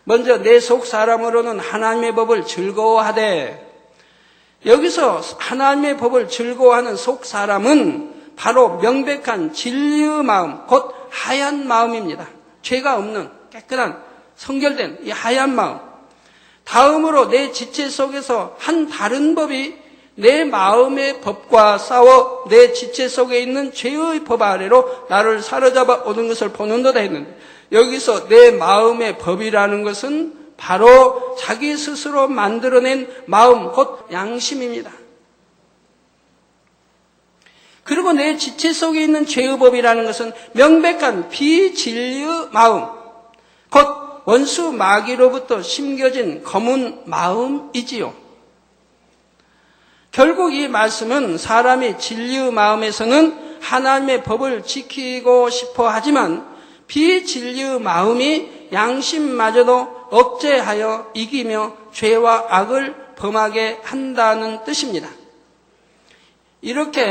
먼저 내 속 사람으로는 하나님의 법을 즐거워하되, 여기서 하나님의 법을 즐거워하는 속 사람은 바로 명백한 진리의 마음, 곧 하얀 마음입니다. 죄가 없는 깨끗한 성결된 이 하얀 마음. 다음으로 내 지체 속에서 한 다른 법이 내 마음의 법과 싸워 내 지체 속에 있는 죄의 법 아래로 나를 사로잡아 오는 것을 보는도다 했는데, 여기서 내 마음의 법이라는 것은 바로 자기 스스로 만들어낸 마음, 곧 양심입니다. 그리고 내 지체 속에 있는 죄의 법이라는 것은 명백한 비진리의 마음, 곧 원수 마귀로부터 심겨진 검은 마음이지요. 결국 이 말씀은 사람이 진리의 마음에서는 하나님의 법을 지키고 싶어 하지만 비진리의 마음이 양심마저도 억제하여 이기며 죄와 악을 범하게 한다는 뜻입니다.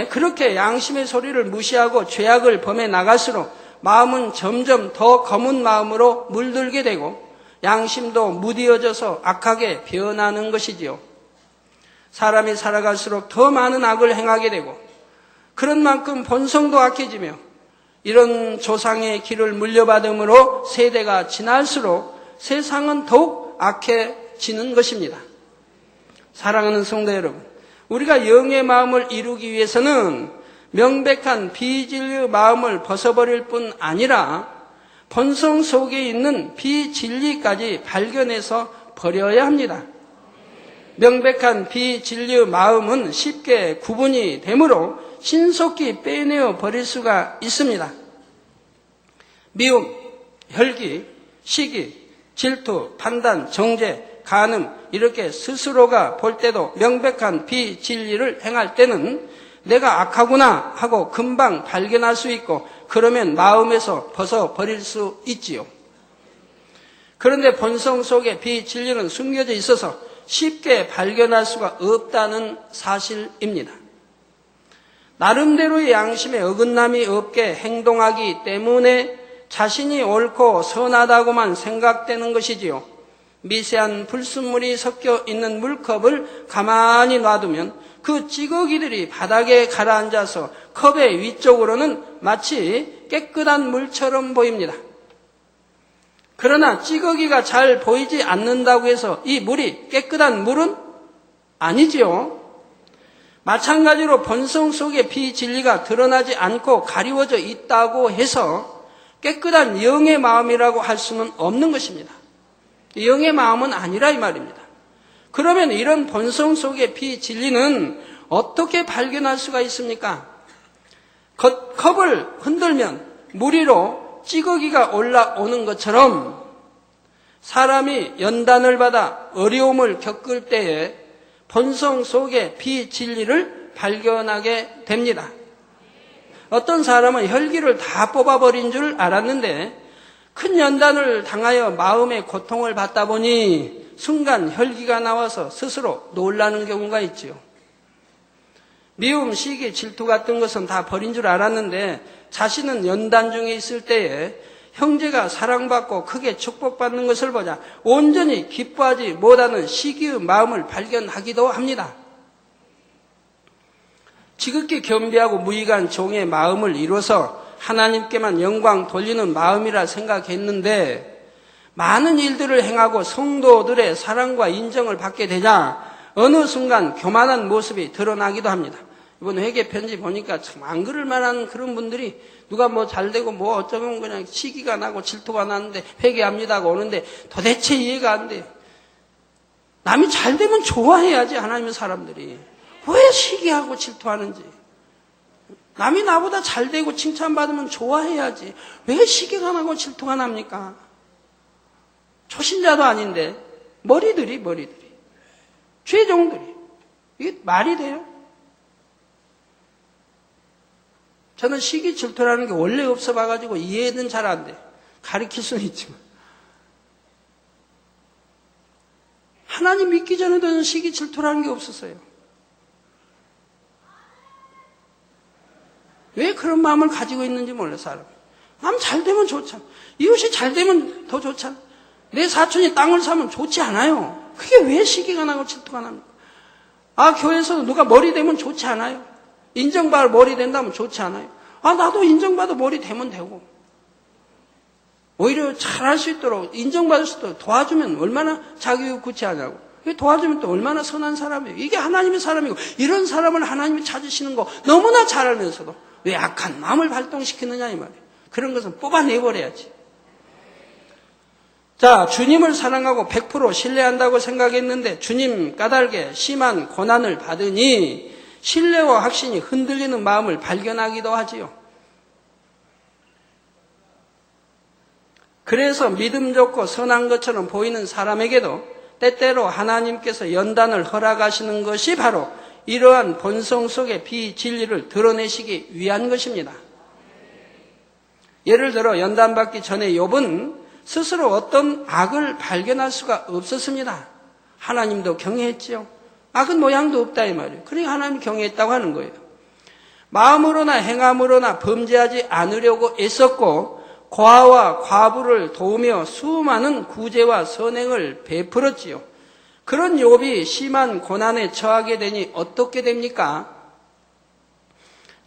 그렇게 양심의 소리를 무시하고 죄악을 범해 나갈수록 마음은 점점 더 검은 마음으로 물들게 되고 양심도 무디어져서 악하게 변하는 것이지요. 사람이 살아갈수록 더 많은 악을 행하게 되고 그런 만큼 본성도 악해지며 이런 조상의 길을 물려받음으로 세대가 지날수록 세상은 더욱 악해지는 것입니다. 사랑하는 성도 여러분, 우리가 영의 마음을 이루기 위해서는 명백한 비진리의 마음을 벗어버릴 뿐 아니라 본성 속에 있는 비진리까지 발견해서 버려야 합니다. 명백한 비진리의 마음은 쉽게 구분이 되므로 신속히 빼내어 버릴 수가 있습니다. 미움, 혈기, 시기, 질투, 판단, 정죄, 간음, 이렇게 스스로가 볼 때도 명백한 비진리를 행할 때는 내가 악하구나 하고 금방 발견할 수 있고 그러면 마음에서 벗어버릴 수 있지요. 그런데 본성 속에 비진리는 숨겨져 있어서 쉽게 발견할 수가 없다는 사실입니다. 나름대로의 양심에 어긋남이 없게 행동하기 때문에 자신이 옳고 선하다고만 생각되는 것이지요. 미세한 불순물이 섞여 있는 물컵을 가만히 놔두면 그 찌꺼기들이 바닥에 가라앉아서 컵의 위쪽으로는 마치 깨끗한 물처럼 보입니다. 그러나 찌꺼기가 잘 보이지 않는다고 해서 이 물이 깨끗한 물은 아니지요. 마찬가지로 본성 속에 비진리가 드러나지 않고 가리워져 있다고 해서 깨끗한 영의 마음이라고 할 수는 없는 것입니다. 영의 마음은 아니라 이 말입니다. 그러면 이런 본성 속의 비진리는 어떻게 발견할 수가 있습니까? 컵을 흔들면 물 위로 찌꺼기가 올라오는 것처럼 사람이 연단을 받아 어려움을 겪을 때에 본성 속의 비진리를 발견하게 됩니다. 어떤 사람은 혈기를 다 뽑아버린 줄 알았는데 큰 연단을 당하여 마음의 고통을 받다 보니 순간 혈기가 나와서 스스로 놀라는 경우가 있지요. 미움, 시기, 질투 같은 것은 다 버린 줄 알았는데 자신은 연단 중에 있을 때에 형제가 사랑받고 크게 축복받는 것을 보자 온전히 기뻐하지 못하는 시기의 마음을 발견하기도 합니다. 지극히 겸비하고 무익한 종의 마음을 이뤄서 하나님께만 영광 돌리는 마음이라 생각했는데 많은 일들을 행하고 성도들의 사랑과 인정을 받게 되자 어느 순간 교만한 모습이 드러나기도 합니다. 이번 회개 편지 보니까 참 안 그럴 만한 그런 분들이 누가 뭐 잘되고 뭐 어쩌면 그냥 시기가 나고 질투가 나는데 회개합니다 하고 오는데 도대체 이해가 안 돼. 남이 잘되면 좋아해야지 하나님의 사람들이. 왜 시기하고 질투하는지. 남이 나보다 잘되고 칭찬받으면 좋아해야지. 왜 시기가 나고 질투가 납니까? 초신자도 아닌데 머리들이 죄종들이 이게 말이 돼요? 저는 시기 질투라는 게 원래 없어 봐가지고 이해는 잘 안 돼. 가르칠 수는 있지만. 하나님 믿기 전에도 저는 시기 질투라는 게 없었어요. 왜 그런 마음을 가지고 있는지 몰라요, 사람이. 남 잘 되면 좋잖아. 이웃이 잘 되면 더 좋잖아. 내 사촌이 땅을 사면 좋지 않아요. 그게 왜 시기가 나고 질투가 납니까? 교회에서 누가 머리 되면 좋지 않아요. 인정받을 머리 된다면 좋지 않아요. 나도 인정받아 머리 되면 되고. 오히려 잘할 수 있도록, 인정받을 수 있도록 도와주면 얼마나 자기가 구체하냐고. 도와주면 또 얼마나 선한 사람이에요. 이게 하나님의 사람이고, 이런 사람을 하나님이 찾으시는 거 너무나 잘 알면서도 왜 악한 마음을 발동시키느냐 이 말이에요. 그런 것은 뽑아내버려야지. 자, 주님을 사랑하고 100% 신뢰한다고 생각했는데 주님 까닭에 심한 고난을 받으니 신뢰와 확신이 흔들리는 마음을 발견하기도 하지요. 그래서 믿음 좋고 선한 것처럼 보이는 사람에게도 때때로 하나님께서 연단을 허락하시는 것이 바로 이러한 본성 속의 비진리를 드러내시기 위한 것입니다. 예를 들어 연단받기 전에 욥은 스스로 어떤 악을 발견할 수가 없었습니다. 하나님도 경외했지요. 악은 모양도 없다 이 말이에요. 그러니까 하나님이 경외했다고 하는 거예요. 마음으로나 행함으로나 범죄하지 않으려고 애썼고 고아와 과부를 도우며 수많은 구제와 선행을 베풀었지요. 그런 욥이 심한 고난에 처하게 되니 어떻게 됩니까?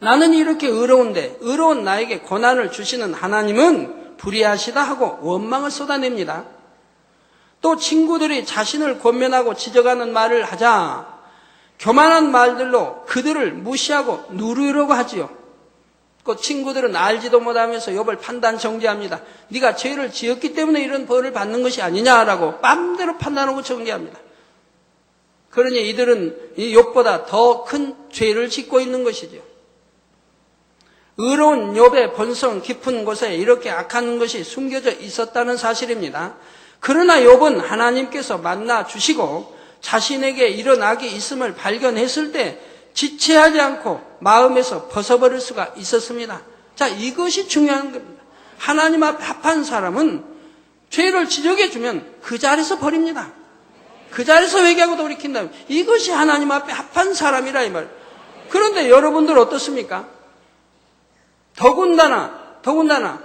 나는 이렇게 의로운데 의로운 나에게 고난을 주시는 하나님은 불의하시다 하고 원망을 쏟아냅니다. 또 친구들이 자신을 권면하고 지적하는 말을 하자 교만한 말들로 그들을 무시하고 누르려고 하지요. 그 친구들은 알지도 못하면서 욥을 판단 정죄합니다. 네가 죄를 지었기 때문에 이런 벌을 받는 것이 아니냐라고 맘대로 판단하고 정죄합니다. 그러니 이들은 이 욥보다 더 큰 죄를 짓고 있는 것이죠. 의로운 욥의 본성 깊은 곳에 이렇게 악한 것이 숨겨져 있었다는 사실입니다. 그러나 욥은 하나님께서 만나 주시고 자신에게 이런 악이 있음을 발견했을 때 지체하지 않고 마음에서 벗어버릴 수가 있었습니다. 자, 이것이 중요한 겁니다. 하나님 앞에 합한 사람은 죄를 지적해주면 그 자리에서 버립니다. 그 자리에서 회개하고 돌이킨다면 이것이 하나님 앞에 합한 사람이라 이 말. 그런데 여러분들 어떻습니까? 더군다나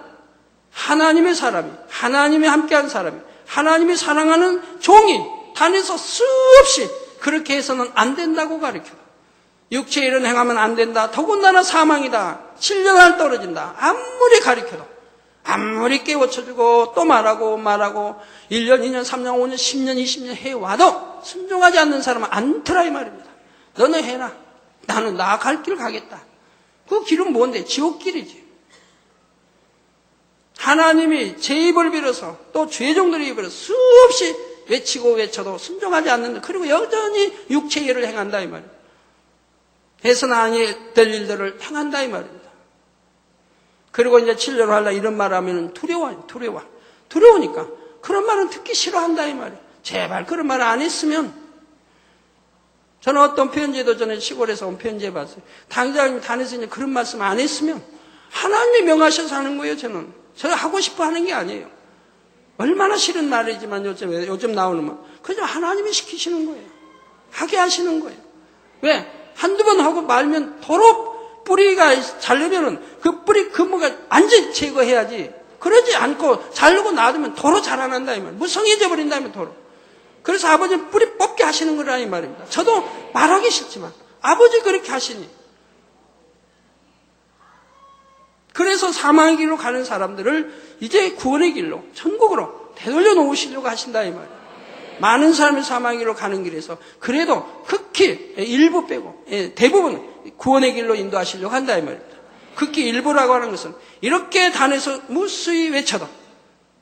하나님의 사람이, 하나님이 함께한 사람이, 하나님이 사랑하는 종이 단에서 수없이 그렇게 해서는 안 된다고 가르쳐요. 육체의 일은 행하면 안 된다. 더군다나 사망이다. 신령할 떨어진다. 아무리 가르쳐도, 아무리 깨우쳐주고 또 말하고 1년, 2년, 3년, 5년, 10년, 20년 해와도 순종하지 않는 사람은 않더라 이 말입니다. 너는 해라. 나는 나아갈 길 가겠다. 그 길은 뭔데? 지옥길이지. 하나님이 제 입을 빌어서 또 죄종들의 입을 수없이 외치고 외쳐도 순종하지 않는다. 그리고 여전히 육체의 일을 행한다 이 말이에요. 해서는 아니 될 일들을 행한다 이 말입니다. 그리고 이제 치료를 하려 이런 말 하면 두려우니까 그런 말은 듣기 싫어한다 이 말이에요. 제발 그런 말 안 했으면. 저는 어떤 편지도 전에 시골에서 온 편지해 봤어요. 당장님 단에서 이제 그런 말씀 안 했으면 하나님이 명하셔서 하는 거예요. 저는 하고 싶어 하는 게 아니에요. 얼마나 싫은 말이지만 요즘 나오는 말. 그저 하나님이 시키시는 거예요. 하게 하시는 거예요. 왜? 한두 번 하고 말면 도로 뿌리가 자르면은 그 뿌리 근무가 완전히 제거해야지. 그러지 않고 자르고 놔두면 도로 자라난다 이 말. 무성해져 버린다면 도로. 그래서 아버지는 뿌리 뽑게 하시는 거라 이 말입니다. 저도 말하기 싫지만 아버지 그렇게 하시니. 그래서 사망의 길로 가는 사람들을 이제 구원의 길로 천국으로 되돌려 놓으시려고 하신다 이 말이에요. 많은 사람이 사망의 길로 가는 길에서 그래도 극히 일부 빼고 대부분 구원의 길로 인도하시려고 한다 이 말입니다. 극히 일부라고 하는 것은 이렇게 단에서 무수히 외쳐도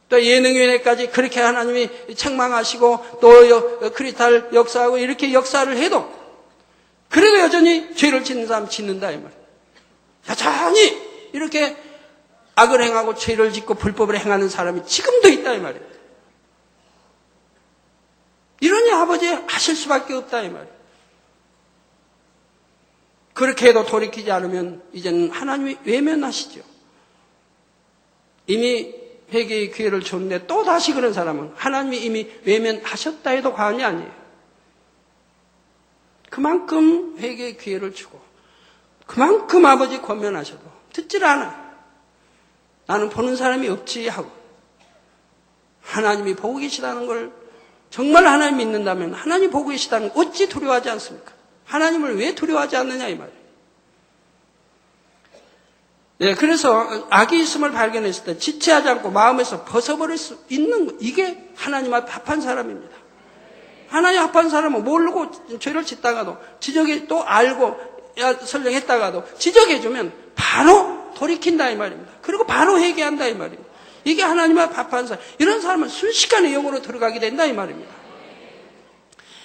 또 예능위원회까지 그렇게 하나님이 책망하시고 또 크리스탈 역사하고 이렇게 역사를 해도 그래도 여전히 죄를 짓는 사람 짓는다 이 말이에요. 여전히 이렇게 악을 행하고 죄를 짓고 불법을 행하는 사람이 지금도 있다 이 말이에요. 이러니 아버지 하실 수밖에 없다 이 말이에요. 그렇게 해도 돌이키지 않으면 이제는 하나님이 외면하시죠. 이미 회개의 기회를 줬는데 또 다시 그런 사람은 하나님이 이미 외면하셨다 해도 과언이 아니에요. 그만큼 회개의 기회를 주고 그만큼 아버지 권면하셔도 듣질 않아. 나는 보는 사람이 없지 하고 하나님이 보고 계시다는 걸 정말 하나님 믿는다면 하나님 보고 계시다는 걸 어찌 두려워하지 않습니까? 하나님을 왜 두려워하지 않느냐 이 말이에요. 네, 그래서 악이 있음을 발견했을 때 지체하지 않고 마음에서 벗어버릴 수 있는 것. 이게 하나님 앞에 합한 사람입니다. 하나님 합한 사람은 모르고 죄를 짓다가도 지적해 또 알고 설령했다가도 지적해주면 바로 돌이킨다 이 말입니다. 그리고 바로 회개한다 이 말입니다. 이게 하나님 앞에 합한 사람. 이런 사람은 순식간에 영으로 들어가게 된다 이 말입니다.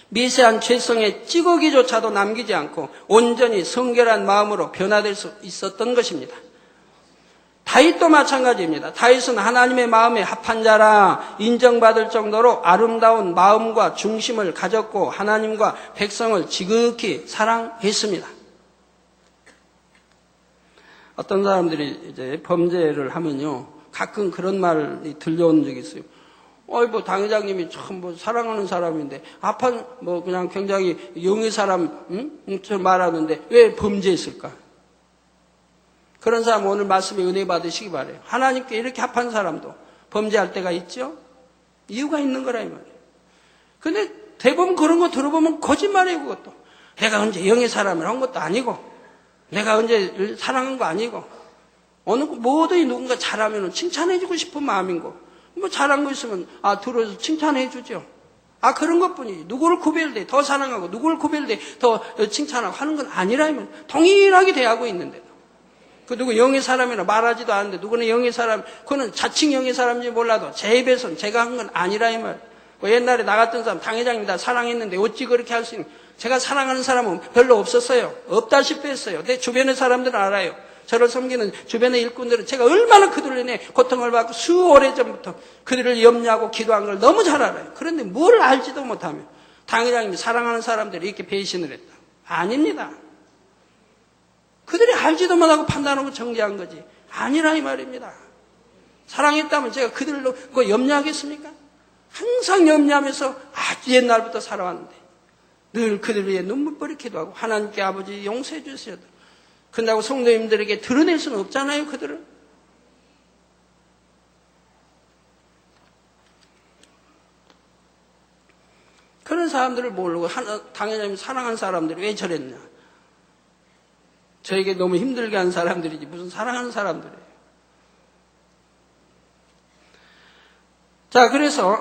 미세한 죄성의 찌꺼기조차도 남기지 않고 온전히 성결한 마음으로 변화될 수 있었던 것입니다. 다윗도 마찬가지입니다. 다윗은 하나님의 마음에 합한 자라 인정받을 정도로 아름다운 마음과 중심을 가졌고 하나님과 백성을 지극히 사랑했습니다. 어떤 사람들이 이제 범죄를 하면요, 가끔 그런 말이 들려오는 적이 있어요. 뭐 당회장님이 참 사랑하는 사람인데 합한 그냥 굉장히 영의 사람처럼 말하는데 왜 범죄했을까? 그런 사람 오늘 말씀에 은혜 받으시기 바라요. 하나님께 이렇게 합한 사람도 범죄할 때가 있죠? 이유가 있는 거라 이 말이에요. 근데 대부분 그런 거 들어보면 거짓말이에요, 그것도. 내가 언제 영의 사람을 한 것도 아니고, 내가 언제 사랑한 거 아니고, 뭐든지 누군가 잘하면 칭찬해주고 싶은 마음인 거. 잘한 거 있으면, 들어서 칭찬해주죠. 그런 것 뿐이지. 누구를 구별돼 더 사랑하고, 누구를 구별돼 더 칭찬하고 하는 건 아니라면, 동일하게 대하고 있는데도. 그 누구 영의 사람이라 말하지도 않는데 누구는 영의 사람, 그거는 자칭 영의 사람인지 몰라도 제 입에서는 제가 한 건 아니라 이 말. 옛날에 나갔던 사람 당회장님 다 사랑했는데 어찌 그렇게 할 수 있는. 제가 사랑하는 사람은 별로 없었어요. 없다시피 했어요. 내 주변의 사람들은 알아요. 저를 섬기는 주변의 일꾼들은 제가 얼마나 그들로 인해 고통을 받고 수오래전부터 그들을 염려하고 기도한 걸 너무 잘 알아요. 그런데 뭘 알지도 못하며 당회장님이 사랑하는 사람들이 이렇게 배신을 했다. 아닙니다. 그들이 알지도 못하고 판단하고 정죄한 거지. 아니라 이 말입니다. 사랑했다면 제가 그들로 그거 염려하겠습니까? 항상 염려하면서 아주 옛날부터 살아왔는데 늘 그들 위해 눈물버리 기도하고 하나님께 아버지 용서해 주셔야 돼. 그런다고 성도님들에게 드러낼 수는 없잖아요, 그들을. 그런 사람들을 모르고 당연히 사랑하는 사람들이 왜 저랬냐. 저에게 너무 힘들게 하는 사람들이지 무슨 사랑하는 사람들이에요. 자, 그래서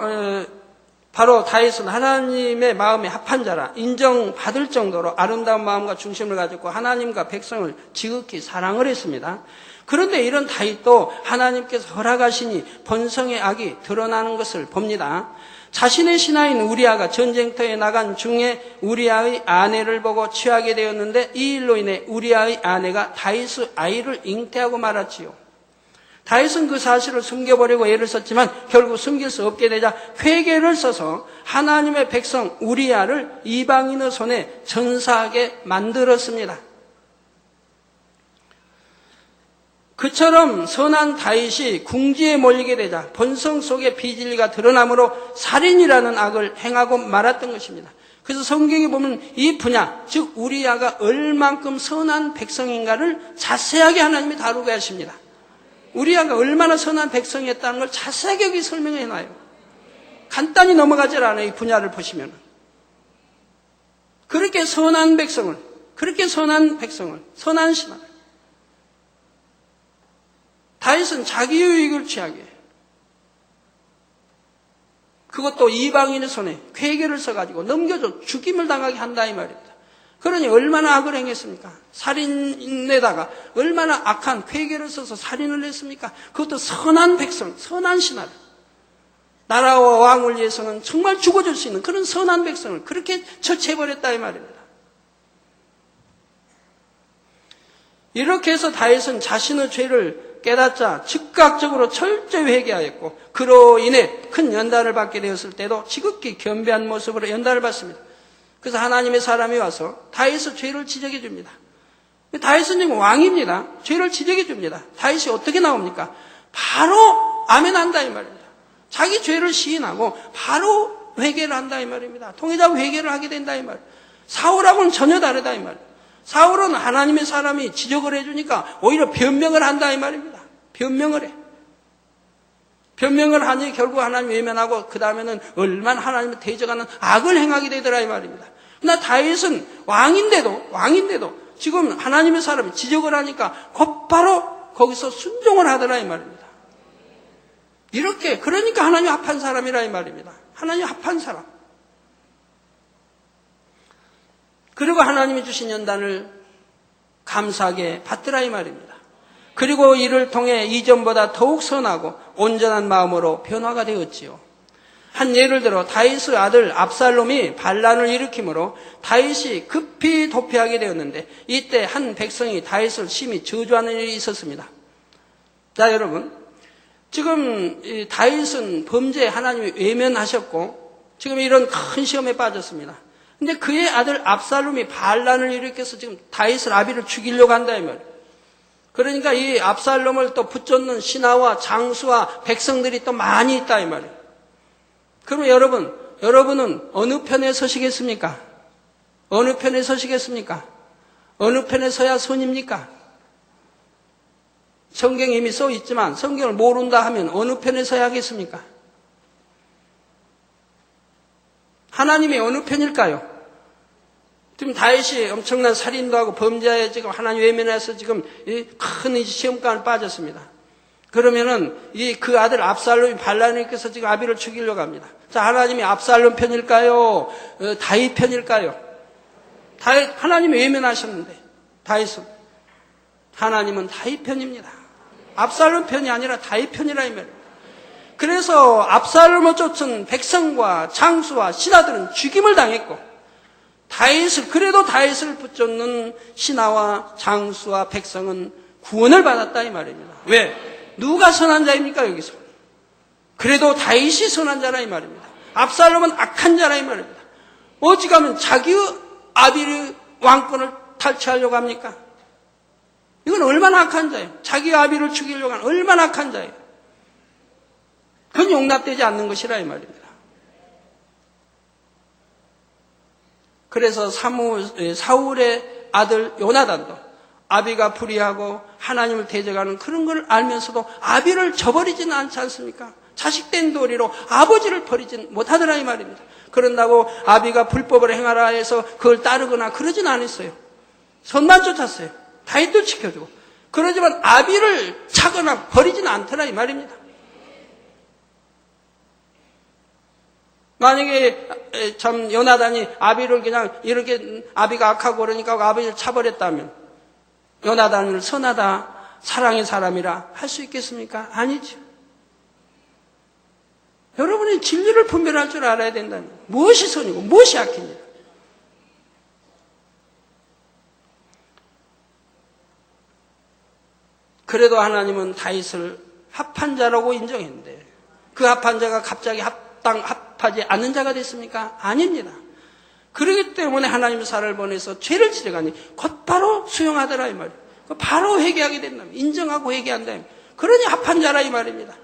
바로 다윗은 하나님의 마음에 합한 자라 인정받을 정도로 아름다운 마음과 중심을 가지고 하나님과 백성을 지극히 사랑을 했습니다. 그런데 이런 다윗도 하나님께서 허락하시니 번성의 악이 드러나는 것을 봅니다. 자신의 신하인 우리아가 전쟁터에 나간 중에 우리아의 아내를 보고 취하게 되었는데 이 일로 인해 우리아의 아내가 다윗의 아이를 잉태하고 말았지요. 다윗은 그 사실을 숨겨보려고 애를 썼지만 결국 숨길 수 없게 되자 회개를 써서 하나님의 백성 우리아를 이방인의 손에 전사하게 만들었습니다. 그처럼 선한 다윗이 궁지에 몰리게 되자 본성 속의 비진리가 드러나므로 살인이라는 악을 행하고 말았던 것입니다. 그래서 성경에 보면 이 분야, 즉 우리아가 얼만큼 선한 백성인가를 자세하게 하나님이 다루게 하십니다. 우리아가 얼마나 선한 백성이었다는 걸 자세하게 여기 설명해 놔요. 간단히 넘어가질 않아요. 이 분야를 보시면. 그렇게 선한 백성을, 선한 신하. 다윗은 자기 유익을 취하게, 그것도 이방인의 손에 쾌계를 써가지고 넘겨줘 죽임을 당하게 한다 이 말입니다. 그러니 얼마나 악을 행했습니까? 살인에다가 얼마나 악한 쾌계를 써서 살인을 했습니까? 그것도 선한 백성, 선한 신하를. 나라와 왕을 위해서는 정말 죽어줄 수 있는 그런 선한 백성을 그렇게 처치해버렸다 이 말입니다. 이렇게 해서 다윗은 자신의 죄를 깨닫자 즉각적으로 철저히 회개하였고 그로 인해 큰 연단을 받게 되었을 때도 지극히 겸비한 모습으로 연단을 받습니다. 그래서 하나님의 사람이 와서 다윗의 죄를 지적해 줍니다. 다윗은 지금 왕입니다. 죄를 지적해 줍니다. 다윗이 어떻게 나옵니까? 바로 아멘한다 이 말입니다. 자기 죄를 시인하고 바로 회개를 한다 이 말입니다. 통해자 회개를 하게 된다 이 말입니다. 사울하고는 전혀 다르다 이 말입니다. 사울은 하나님의 사람이 지적을 해주니까 오히려 변명을 한다 이 말입니다. 변명을 해. 변명을 하니 결국 하나님 외면하고 그 다음에는 얼마나 하나님을 대적하는 악을 행하게 되더라 이 말입니다. 그러나 다윗은 왕인데도 지금 하나님의 사람이 지적을 하니까 곧바로 거기서 순종을 하더라 이 말입니다. 이렇게 그러니까 하나님 합한 사람이라 이 말입니다. 하나님 합한 사람. 그리고 하나님이 주신 연단을 감사하게 받더라 이 말입니다. 그리고 이를 통해 이전보다 더욱 선하고 온전한 마음으로 변화가 되었지요. 한 예를 들어 다윗의 아들 압살롬이 반란을 일으키므로 다윗이 급히 도피하게 되었는데 이때 한 백성이 다윗을 심히 저주하는 일이 있었습니다. 자 여러분, 지금 다윗은 범죄에 하나님이 외면하셨고 지금 이런 큰 시험에 빠졌습니다. 근데 그의 아들 압살롬이 반란을 일으켜서 지금 다윗을 아비를 죽이려고 한다 이 말이에요. 그러니까 이 압살롬을 또 붙잡는 신하와 장수와 백성들이 또 많이 있다 이 말이에요. 그럼 여러분은 어느 편에 서시겠습니까? 어느 편에 서시겠습니까? 어느 편에 서야 손입니까? 성경에 이미 써 있지만 성경을 모른다 하면 어느 편에 서야 하겠습니까? 하나님이 어느 편일까요? 지금 다윗이 엄청난 살인도 하고 범죄에 지금 하나님 외면해서 지금 큰 시험관을 빠졌습니다. 그러면은 그 아들 압살롬이 반란을 일으켜서 지금 아비를 죽이려고 합니다. 자, 하나님이 압살롬 편일까요? 다윗 편일까요? 하나님이 외면하셨는데 다윗은 하나님은 다윗 편입니다. 압살롬 편이 아니라 다윗 편이라 이 말이에요. 그래서 압살롬을 쫓은 백성과 장수와 신하들은 죽임을 당했고 그래도 다윗을 붙잡는 신하와 장수와 백성은 구원을 받았다 이 말입니다. 왜? 누가 선한 자입니까 여기서? 그래도 다윗이 선한 자라 이 말입니다. 압살롬은 악한 자라 이 말입니다. 어찌가면 자기의 아비의 왕권을 탈취하려고 합니까? 이건 얼마나 악한 자예요. 자기 아비를 죽이려고 하는 얼마나 악한 자예요. 그건 용납되지 않는 것이라 이 말입니다. 그래서 사울의 아들 요나단도 아비가 불의하고 하나님을 대적하는 그런 걸 알면서도 아비를 저버리지는 않지 않습니까? 자식된 도리로 아버지를 버리진 못하더라 이 말입니다. 그런다고 아비가 불법을 행하라 해서 그걸 따르거나 그러진 않았어요. 선만 쫓았어요. 다윗도 지켜주고. 그러지만 아비를 차거나 버리지는 않더라 이 말입니다. 만약에 참 요나단이 아비를 그냥 이렇게 아비가 악하고 그러니까 아비를 차버렸다면 요나단을 선하다, 사랑의 사람이라 할 수 있겠습니까? 아니죠. 여러분이 진리를 분별할 줄 알아야 된다는 거예요. 무엇이 선이고 무엇이 악인지. 그래도 하나님은 다윗을 합한 자라고 인정했는데 그 합한 자가 갑자기 합하지 않는 자가 됐습니까? 아닙니다. 그렇기 때문에 하나님은 사람을 보내서 죄를 지려가니 곧바로 수용하더라 이 말이에요. 바로 회개하게 된다. 인정하고 회개한다. 그러니 합한 자라 이 말입니다.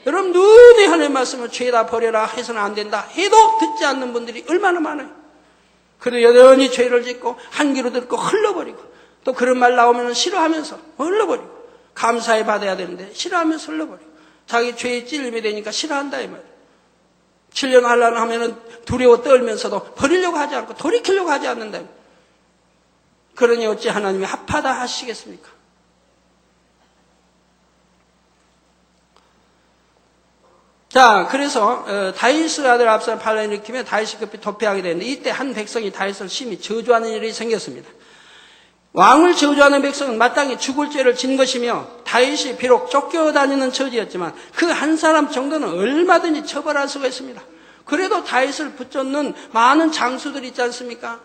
여러분 눈이 하나님의 말씀을 죄다 버려라 해서는 안 된다 해도 듣지 않는 분들이 얼마나 많아요. 그래도 여전히 죄를 짓고 한 귀로 듣고 흘러버리고 또 그런 말 나오면 싫어하면서 흘러버리고 감사해 받아야 되는데 싫어하면서 흘러버리고 자기 죄에 찔림이 되니까 싫어한다 이 말이에요. 7년 하려고 하면은 두려워 떨면서도 버리려고 하지 않고 돌이키려고 하지 않는다. 그러니 어찌 하나님이 합하다 하시겠습니까? 자, 그래서 다윗의 아들 압살롬 반란을 일으키며 다윗이 급히 도피하게 되는데 이때 한 백성이 다윗을 심히 저주하는 일이 생겼습니다. 왕을 저주하는 백성은 마땅히 죽을 죄를 진 것이며 다윗이 비록 쫓겨다니는 처지였지만 그 한 사람 정도는 얼마든지 처벌할 수가 있습니다. 그래도 다윗을 붙잡는 많은 장수들이 있지 않습니까?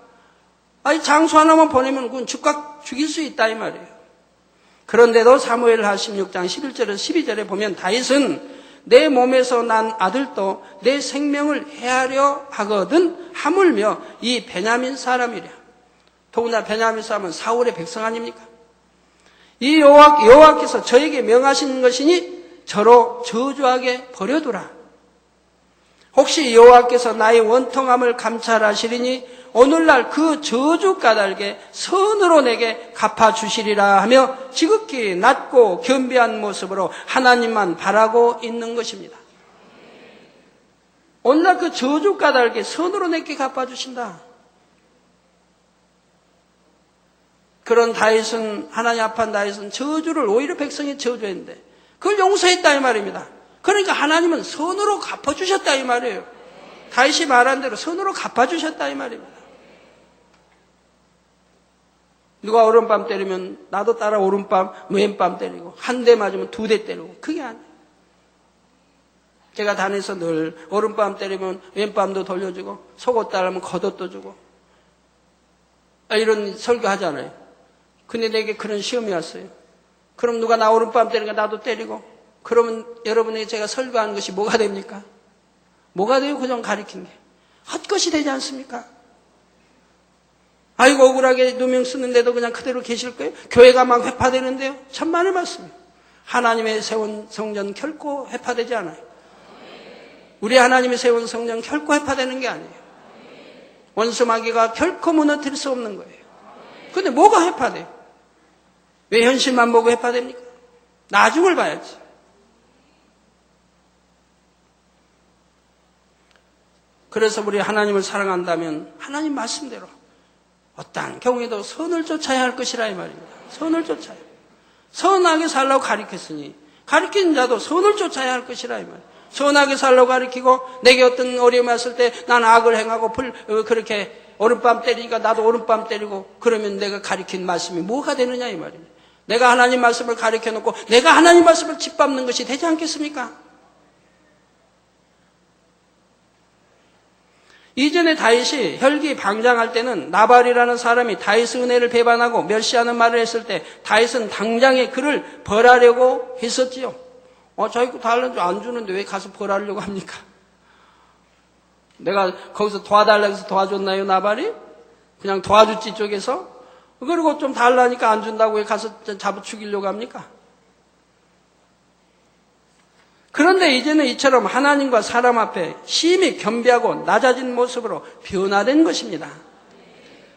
아니 장수 하나만 보내면 그건 즉각 죽일 수 있다 이 말이에요. 그런데도 사무엘하 16장 11절에서 12절에 보면 다윗은 내 몸에서 난 아들도 내 생명을 해하려 하거든 하물며 이 베냐민 사람이랴. 더구나 베냐민 사람은 사울의 백성 아닙니까? 이 여호와께서 저에게 명하신 것이니 저로 저주하게 버려두라. 혹시 여호와께서 나의 원통함을 감찰하시리니 오늘날 그 저주 까닭에 선으로 내게 갚아주시리라 하며 지극히 낮고 겸비한 모습으로 하나님만 바라고 있는 것입니다. 오늘날 그 저주 까닭에 선으로 내게 갚아주신다. 그런 다윗은 하나님 앞한 다윗은 저주를 오히려 백성이 저주했는데 그걸 용서했다 이 말입니다. 그러니까 하나님은 선으로 갚아주셨다 이 말이에요. 다윗이 말한 대로 선으로 갚아주셨다 이 말입니다. 누가 오른밤 때리면 나도 따라 오른밤 왼밤 때리고 한 대 맞으면 두 대 때리고 그게 아니에요. 제가 다니면서 늘 오른밤 때리면 왼밤도 돌려주고 속옷 따르면 겉옷도 주고 이런 설교 하잖아요. 근데 내게 그런 시험이 왔어요. 그럼 누가 나 오른밤 때리니까 나도 때리고 그러면 여러분에게 제가 설교하는 것이 뭐가 됩니까? 뭐가 돼요? 그냥 가리킨 게. 헛것이 되지 않습니까? 아이고 억울하게 누명 쓰는데도 그냥 그대로 계실 거예요? 교회가 막 회파되는데요? 천만의 말씀이에요. 하나님의 세운 성전 결코 회파되지 않아요. 우리 하나님이 세운 성전 결코 회파되는 게 아니에요. 원수 마귀가 결코 무너뜨릴 수 없는 거예요. 근데 뭐가 회파돼요? 왜 현실만 보고 회파됩니까? 나중을 봐야지. 그래서 우리 하나님을 사랑한다면 하나님 말씀대로 어떠한 경우에도 선을 쫓아야 할 것이라 이 말입니다. 선을 쫓아야. 선하게 살라고 가르쳤으니 가르치는 자도 선을 쫓아야 할 것이라 이 말이에요. 선하게 살라고 가르치고 내게 어떤 어려움이 왔을 때 난 악을 행하고 그렇게 오른밤 때리니까 나도 오른밤 때리고 그러면 내가 가르친 말씀이 뭐가 되느냐 이 말입니다. 내가 하나님 말씀을 가르쳐 놓고 내가 하나님 말씀을 짓밟는 것이 되지 않겠습니까? 이전에 다윗이 혈기 방장할 때는 나발이라는 사람이 다윗의 은혜를 배반하고 멸시하는 말을 했을 때 다윗은 당장에 그를 벌하려고 했었지요. 자기 거 달라는 줄 안 주는데 왜 가서 벌하려고 합니까? 내가 거기서 도와달라고 해서 도와줬나요, 나발이? 그냥 도와줬지 쪽에서? 그리고 좀 달라니까 안 준다고 왜 가서 잡아 죽이려고 합니까? 그런데 이제는 이처럼 하나님과 사람 앞에 심히 겸비하고 낮아진 모습으로 변화된 것입니다.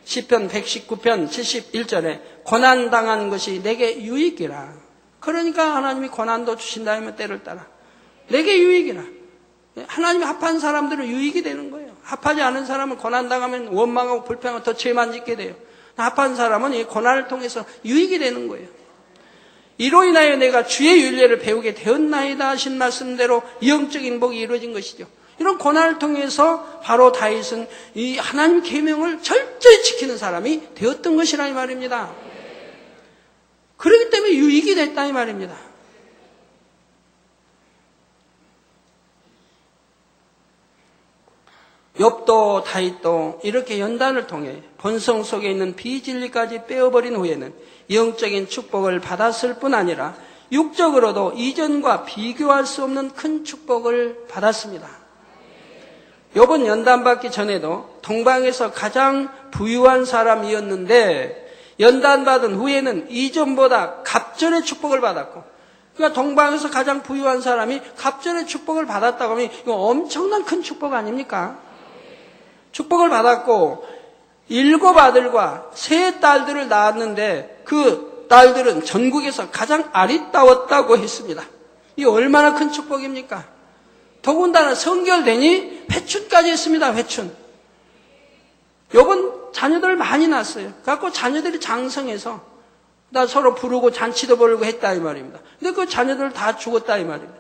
시편 119편 71절에 고난당한 것이 내게 유익이라. 그러니까 하나님이 고난도 주신다면 때를 따라 내게 유익이라. 하나님이 합한 사람들은 유익이 되는 거예요. 합하지 않은 사람은 고난당하면 원망하고 불평하고 더 죄만 짓게 돼요. 합한 사람은 이 고난을 통해서 유익이 되는 거예요. 이로 인하여 내가 주의 윤례를 배우게 되었나이다 하신 말씀대로 영적인 복이 이루어진 것이죠. 이런 고난을 통해서 바로 다윗은 이 하나님 계명을 철저히 지키는 사람이 되었던 것이라 이 말입니다. 그렇기 때문에 유익이 됐다 이 말입니다. 욥도 다윗도 이렇게 연단을 통해 본성 속에 있는 비진리까지 빼어버린 후에는 영적인 축복을 받았을 뿐 아니라 육적으로도 이전과 비교할 수 없는 큰 축복을 받았습니다. 욥은 연단받기 전에도 동방에서 가장 부유한 사람이었는데 연단받은 후에는 이전보다 갑절의 축복을 받았고, 그러니까 동방에서 가장 부유한 사람이 갑절의 축복을 받았다고 하면 이거 엄청난 큰 축복 아닙니까? 축복을 받았고 7 아들과 3 딸들을 낳았는데 그 딸들은 전국에서 가장 아리따웠다고 했습니다. 이 얼마나 큰 축복입니까? 더군다나 성결되니 회춘까지 했습니다. 회춘. 욥은 자녀들 많이 낳았어요. 그래서 자녀들이 장성해서 다 서로 부르고 잔치도 벌고 했다 이 말입니다. 근데 그 자녀들 다 죽었다 이 말입니다.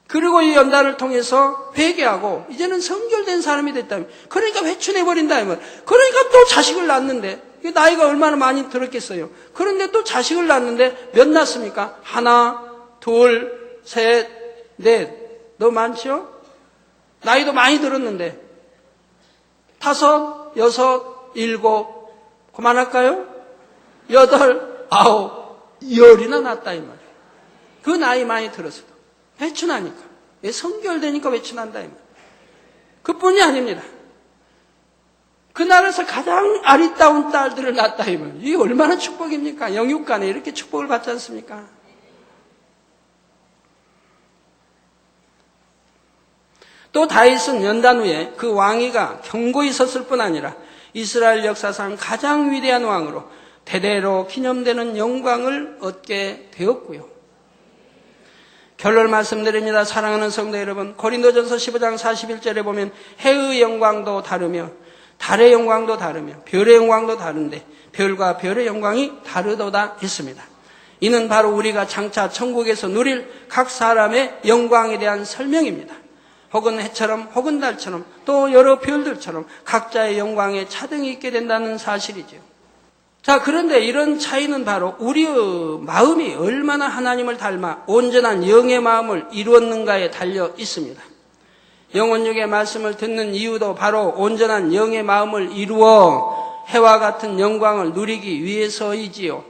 그리고 이 연단을 통해서 회개하고 이제는 성결된 사람이 됐다. 그러니까 회춘해버린다 이 말. 그러니까 또 자식을 낳는데 나이가 얼마나 많이 들었겠어요. 그런데 또 자식을 낳는데 몇 낳습니까? 1, 2, 3, 4. 너무 많죠? 나이도 많이 들었는데 5, 6, 7 그만할까요? 8, 9, 10이나 낳았다 이 말이에요. 그 나이 많이 들었어도 회춘하니까. 성결되니까 회춘한다 이 말이에요. 그뿐이 아닙니다. 그 나라에서 가장 아리따운 딸들을 낳았다 이 말이에요. 이게 얼마나 축복입니까? 영육간에 이렇게 축복을 받지 않습니까? 또 다윗은 연단 후에 그 왕위가 견고히 섰을 뿐 아니라 이스라엘 역사상 가장 위대한 왕으로 대대로 기념되는 영광을 얻게 되었고요. 결론 말씀드립니다. 사랑하는 성도 여러분, 고린도전서 15장 41절에 보면 해의 영광도 다르며 달의 영광도 다르며 별의 영광도 다른데 별과 별의 영광이 다르도다 했습니다. 이는 바로 우리가 장차 천국에서 누릴 각 사람의 영광에 대한 설명입니다. 혹은 해처럼 혹은 달처럼 또 여러 별들처럼 각자의 영광에 차등이 있게 된다는 사실이죠. 자, 그런데 이런 차이는 바로 우리의 마음이 얼마나 하나님을 닮아 온전한 영의 마음을 이루었는가에 달려 있습니다. 영혼육의 말씀을 듣는 이유도 바로 온전한 영의 마음을 이루어 해와 같은 영광을 누리기 위해서이지요.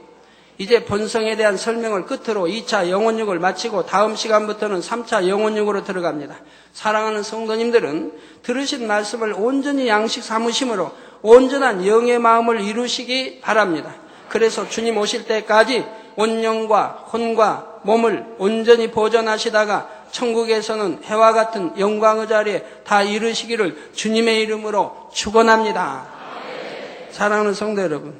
이제 본성에 대한 설명을 끝으로 2차 영혼육을 마치고 다음 시간부터는 3차 영혼육으로 들어갑니다. 사랑하는 성도님들은 들으신 말씀을 온전히 양식 삼으심으로 온전한 영의 마음을 이루시기 바랍니다. 그래서 주님 오실 때까지 온 영과 혼과 몸을 온전히 보존하시다가 천국에서는 해와 같은 영광의 자리에 다 이르시기를 주님의 이름으로 축원합니다. 사랑하는 성도 여러분,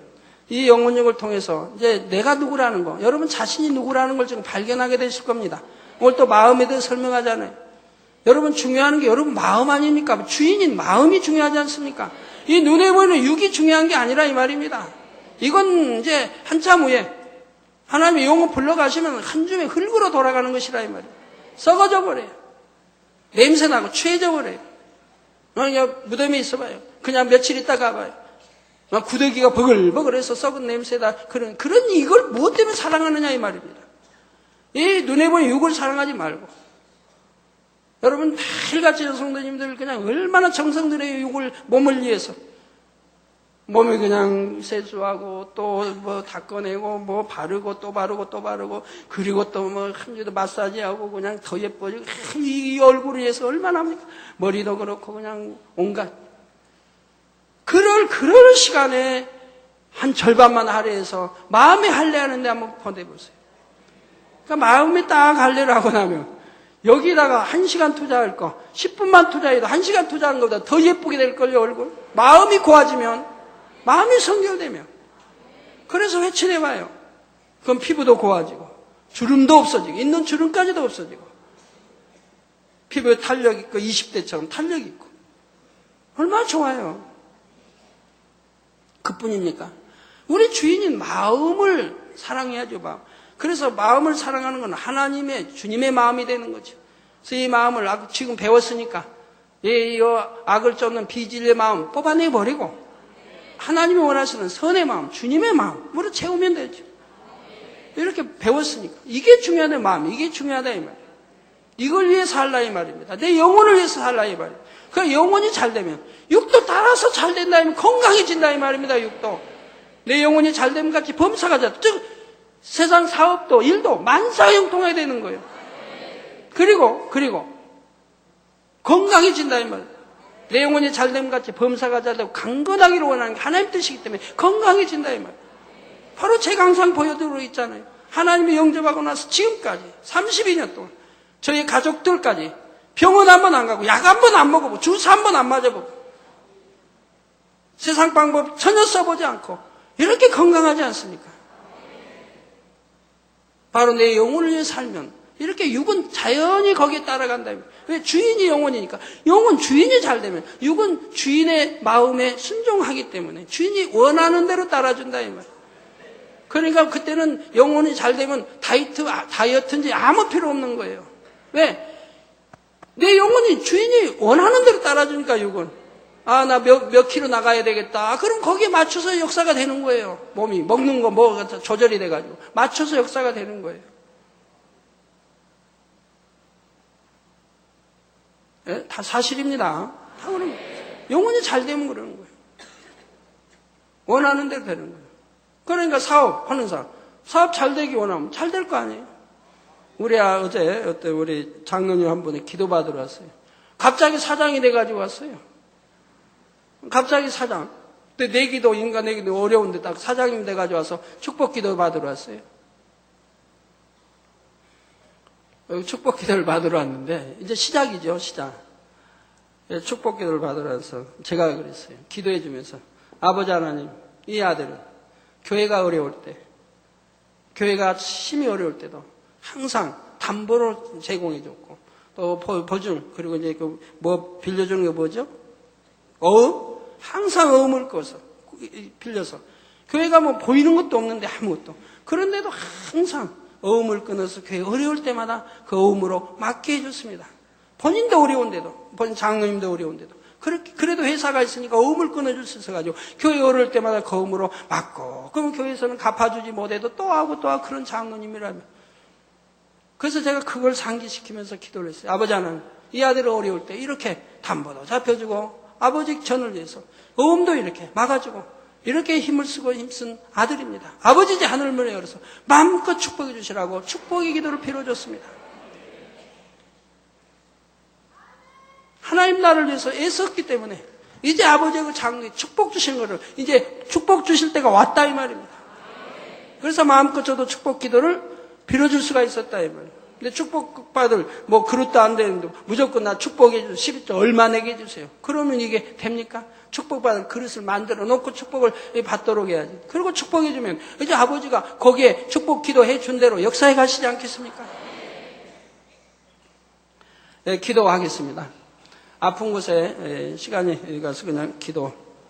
이 영혼육을 통해서 이제 내가 누구라는 거, 여러분 자신이 누구라는 걸 지금 발견하게 되실 겁니다. 오늘 또 마음에 대해 설명하잖아요. 여러분 중요한 게 여러분 마음 아닙니까? 주인인 마음이 중요하지 않습니까? 이 눈에 보이는 육이 중요한 게 아니라 이 말입니다. 이건 이제 한참 후에 하나님의 영혼 불러가시면 한 줌의 흙으로 돌아가는 것이라 이 말이에요. 썩어져 버려요. 냄새나고 취해져 버려요. 그냥 무덤에 있어봐요. 그냥 며칠 있다가 봐요. 구더기가 버글버글해서 썩은 냄새다. 그런 이걸 무엇 때문에 사랑하느냐 이 말입니다. 이 눈에 보이는 육을 사랑하지 말고 여러분 매일같이 성도님들 그냥 얼마나 정성들의 육을 몸을 위해서 몸을 그냥 세수하고 또 뭐 닦아내고 뭐 바르고 또 바르고 또 바르고 그리고 또 뭐 한 주도 마사지하고 그냥 더 예뻐지고 이 얼굴을 위해서 얼마나 합니까? 머리도 그렇고 그냥 온갖 그럴 시간에 한 절반만 할애해서 마음의 할애하는데 한번 보내보세요. 그러니까 마음에 딱 할애를 하고 나면 여기다가 1시간 투자할 거 10분만 투자해도 1시간 투자하는 것보다 더 예쁘게 될걸요. 얼굴 마음이 고와지면 마음이 성결되면 그래서 회춘해봐요. 그럼 피부도 고와지고 주름도 없어지고 있는 주름까지도 없어지고 피부에 탄력 있고 20대처럼 탄력 있고 얼마나 좋아요. 그뿐입니까? 우리 주인인 마음을 사랑해야죠. 마음. 그래서 마음을 사랑하는 건 하나님의 주님의 마음이 되는 거죠. 그래서 이 마음을 지금 배웠으니까 이 악을 쫓는 비질의 마음 뽑아내버리고 하나님이 원하시는 선의 마음, 주님의 마음으로 채우면 되죠. 이렇게 배웠으니까. 이게 중요하다, 마음. 이게 중요하다, 이 말이에요. 이걸 위해 살라, 이 말입니다. 내 영혼을 위해서 살라, 이 말이에요. 그 영혼이 잘 되면, 육도 따라서 잘 된다, 면 건강해진다, 이 말입니다, 육도. 내 영혼이 잘 되면 같이 범사가 잘, 즉, 세상 사업도, 일도 만사형통해야 되는 거예요. 그리고, 건강해진다, 이 말이에요. 내 영혼이 잘 되면 같이 범사가 잘 되고 강건하기를 원하는 게 하나님 뜻이기 때문에 건강해진다, 이 말이에요. 바로 제가 항상 보여드리고 있잖아요. 하나님이 영접하고 나서 지금까지 32년 동안 저희 가족들까지 병원 한 번 안 가고 약 한 번 안 먹어보고 주사 한 번 안 맞아보고 세상 방법 전혀 써보지 않고 이렇게 건강하지 않습니까? 바로 내 영혼을 위해 살면 이렇게 육은 자연히 거기에 따라간다. 왜? 주인이 영혼이니까. 영혼 주인이 잘 되면 육은 주인의 마음에 순종하기 때문에 주인이 원하는 대로 따라준다, 이 말. 그러니까 그때는 영혼이 잘 되면 다이어트인지 아무 필요 없는 거예요. 왜? 내 영혼이 주인이 원하는 대로 따라주니까 육은. 나 몇 킬로 나가야 되겠다. 그럼 거기에 맞춰서 역사가 되는 거예요. 몸이 먹는 거 뭐가 조절이 돼가지고 맞춰서 역사가 되는 거예요. 예? 다 사실입니다. 다 그런 거예요. 영혼이 잘 되면 그러는 거예요. 원하는 대로 되는 거예요. 그러니까 사업하는 사업 잘 되기 원하면 잘 될 거 아니에요. 어제 우리 장로님 한 분이 기도받으러 왔어요. 갑자기 사장이 돼가지고 왔어요. 갑자기 사장. 근데 내기도 어려운데 딱 사장님 돼가지고 와서 축복 기도 받으러 왔어요. 축복 기도를 받으러 왔는데 이제 시작이죠, 시작. 축복 기도를 받으러 와서 제가 그랬어요. 기도해 주면서 아버지 하나님, 이 아들은 교회가 어려울 때, 교회가 심히 어려울 때도 항상 담보를 제공해 줬고 또 보증 그리고 이제 빌려주는 게 뭐죠? 항상 어음을 꺼서 빌려서 교회가 보이는 것도 없는데 아무것도 그런데도 항상 어음을 끊어서 교회 어려울 때마다 그 어음으로 맡게 해줬습니다. 본인도 어려운데도, 본인 장로님도 어려운데도. 그래도 회사가 있으니까 어음을 끊어줄 수 있어가지고 교회 어려울 때마다 그 어음으로 맡고, 그럼 교회에서는 갚아주지 못해도 또 하고 그런 장로님이라면. 그래서 제가 그걸 상기시키면서 기도를 했어요. 아버지 하나님, 이 아들이 어려울 때 이렇게 담보도 잡혀주고 아버지 전을 위해서 어음도 이렇게 막아주고 이렇게 힘을 쓰고 힘쓴 아들입니다. 아버지의 하늘문을 열어서 마음껏 축복해 주시라고 축복의 기도를 빌어줬습니다. 하나님 나를 위해서 애썼기 때문에 이제 아버지의 그 장로에 축복 주신 거를 이제 축복 주실 때가 왔다 이 말입니다. 그래서 마음껏 저도 축복 기도를 빌어줄 수가 있었다 이 말이에요. 근데 축복받을 그릇도 안 되는데 무조건 나 축복해 주세요. 11조 얼마 내게 해주세요. 그러면 이게 됩니까? 축복받을 그릇을 만들어 놓고 축복을 받도록 해야지. 그리고 축복해 주면 이제 아버지가 거기에 축복 기도해 준 대로 역사해 가시지 않겠습니까? 네, 기도하겠습니다. 아픈 곳에 시간이 가서 그냥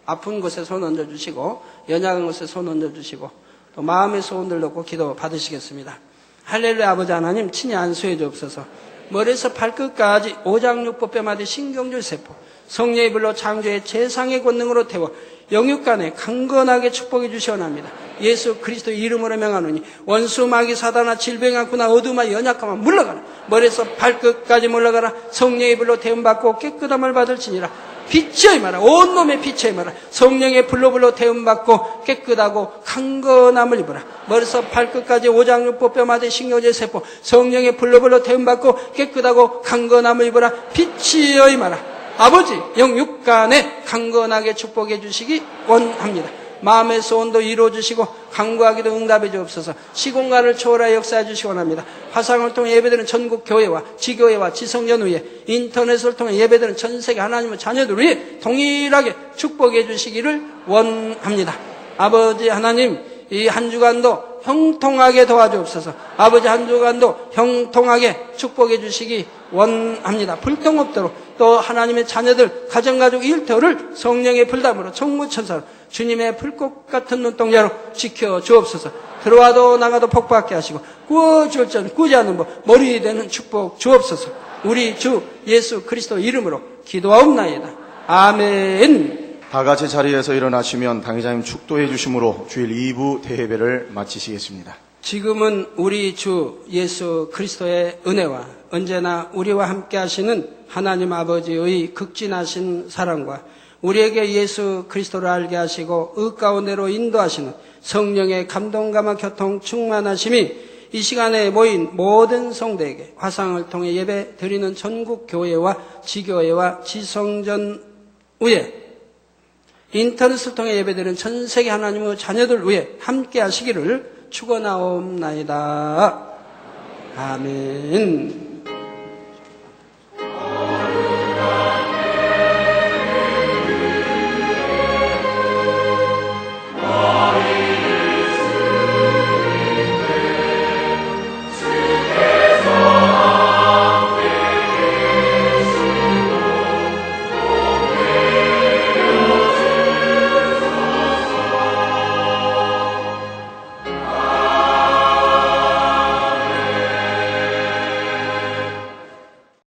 아픈 곳에 손 얹어 주시고 연약한 곳에 손 얹어 주시고 또 마음의 소원들 놓고 기도 받으시겠습니다. 할렐루야. 아버지 하나님 친히 안수해 주옵소서. 머리에서 발끝까지 오장육부뼈마디 신경줄 세포 성령의 불로 창조의 재상의 권능으로 태워 영육간에 강건하게 축복해 주시옵나이다. 예수 그리스도 이름으로 명하노니 원수 마귀 사단아 질병하구나 어둠아 연약함아 물러가라. 머리에서 발끝까지 물러가라. 성령의 불로 태움받고 깨끗함을 받을지니라. 빛이여 임하라. 온몸에 빛이여 임하라. 성령의 불로 태움받고 깨끗하고 강건함을 입어라. 머리에서 발끝까지 오장육부뼈마디 신경질 세포 성령의 불로 태움받고 깨끗하고 강건함을 입어라. 빛이여 임하라. 아버지 영육간에 강건하게 축복해 주시기 원합니다. 마음의 소원도 이루어주시고 간구하기도 응답해 주옵소서. 시공간을 초월하여 역사해 주시기 원합니다. 화상을 통해 예배드리는 전국 교회와 지교회와 지성전 위에 인터넷을 통해 예배드리는 전세계 하나님의 자녀들 위해 동일하게 축복해 주시기를 원합니다. 아버지 하나님, 이 한 주간도 형통하게 도와주옵소서. 아버지 한 주간도 형통하게 축복해 주시기 원합니다. 불평 없도록 또 하나님의 자녀들 가정가족 일터를 성령의 불담으로 천무천사로 주님의 불꽃 같은 눈동자로 지켜 주옵소서. 들어와도 나가도 복받게 하시고 구워줄 전 구지 않는 법 머리 되는 축복 주옵소서. 우리 주 예수 그리스도 이름으로 기도하옵나이다. 아멘. 다 같이 자리에서 일어나시면 당회장님 축도해 주심으로 주일 2부 대예배를 마치시겠습니다. 지금은 우리 주 예수 그리스도의 은혜와 언제나 우리와 함께 하시는 하나님 아버지의 극진하신 사랑과 우리에게 예수 그리스도를 알게 하시고 의 가운데로 인도하시는 성령의 감동감화 교통 충만하심이 이 시간에 모인 모든 성도에게 화상을 통해 예배 드리는 전국 교회와 지교회와 지성전 위에 인터넷을 통해 예배드리는 전 세계 하나님의 자녀들 위에 함께 하시기를 축원하옵나이다. 아멘.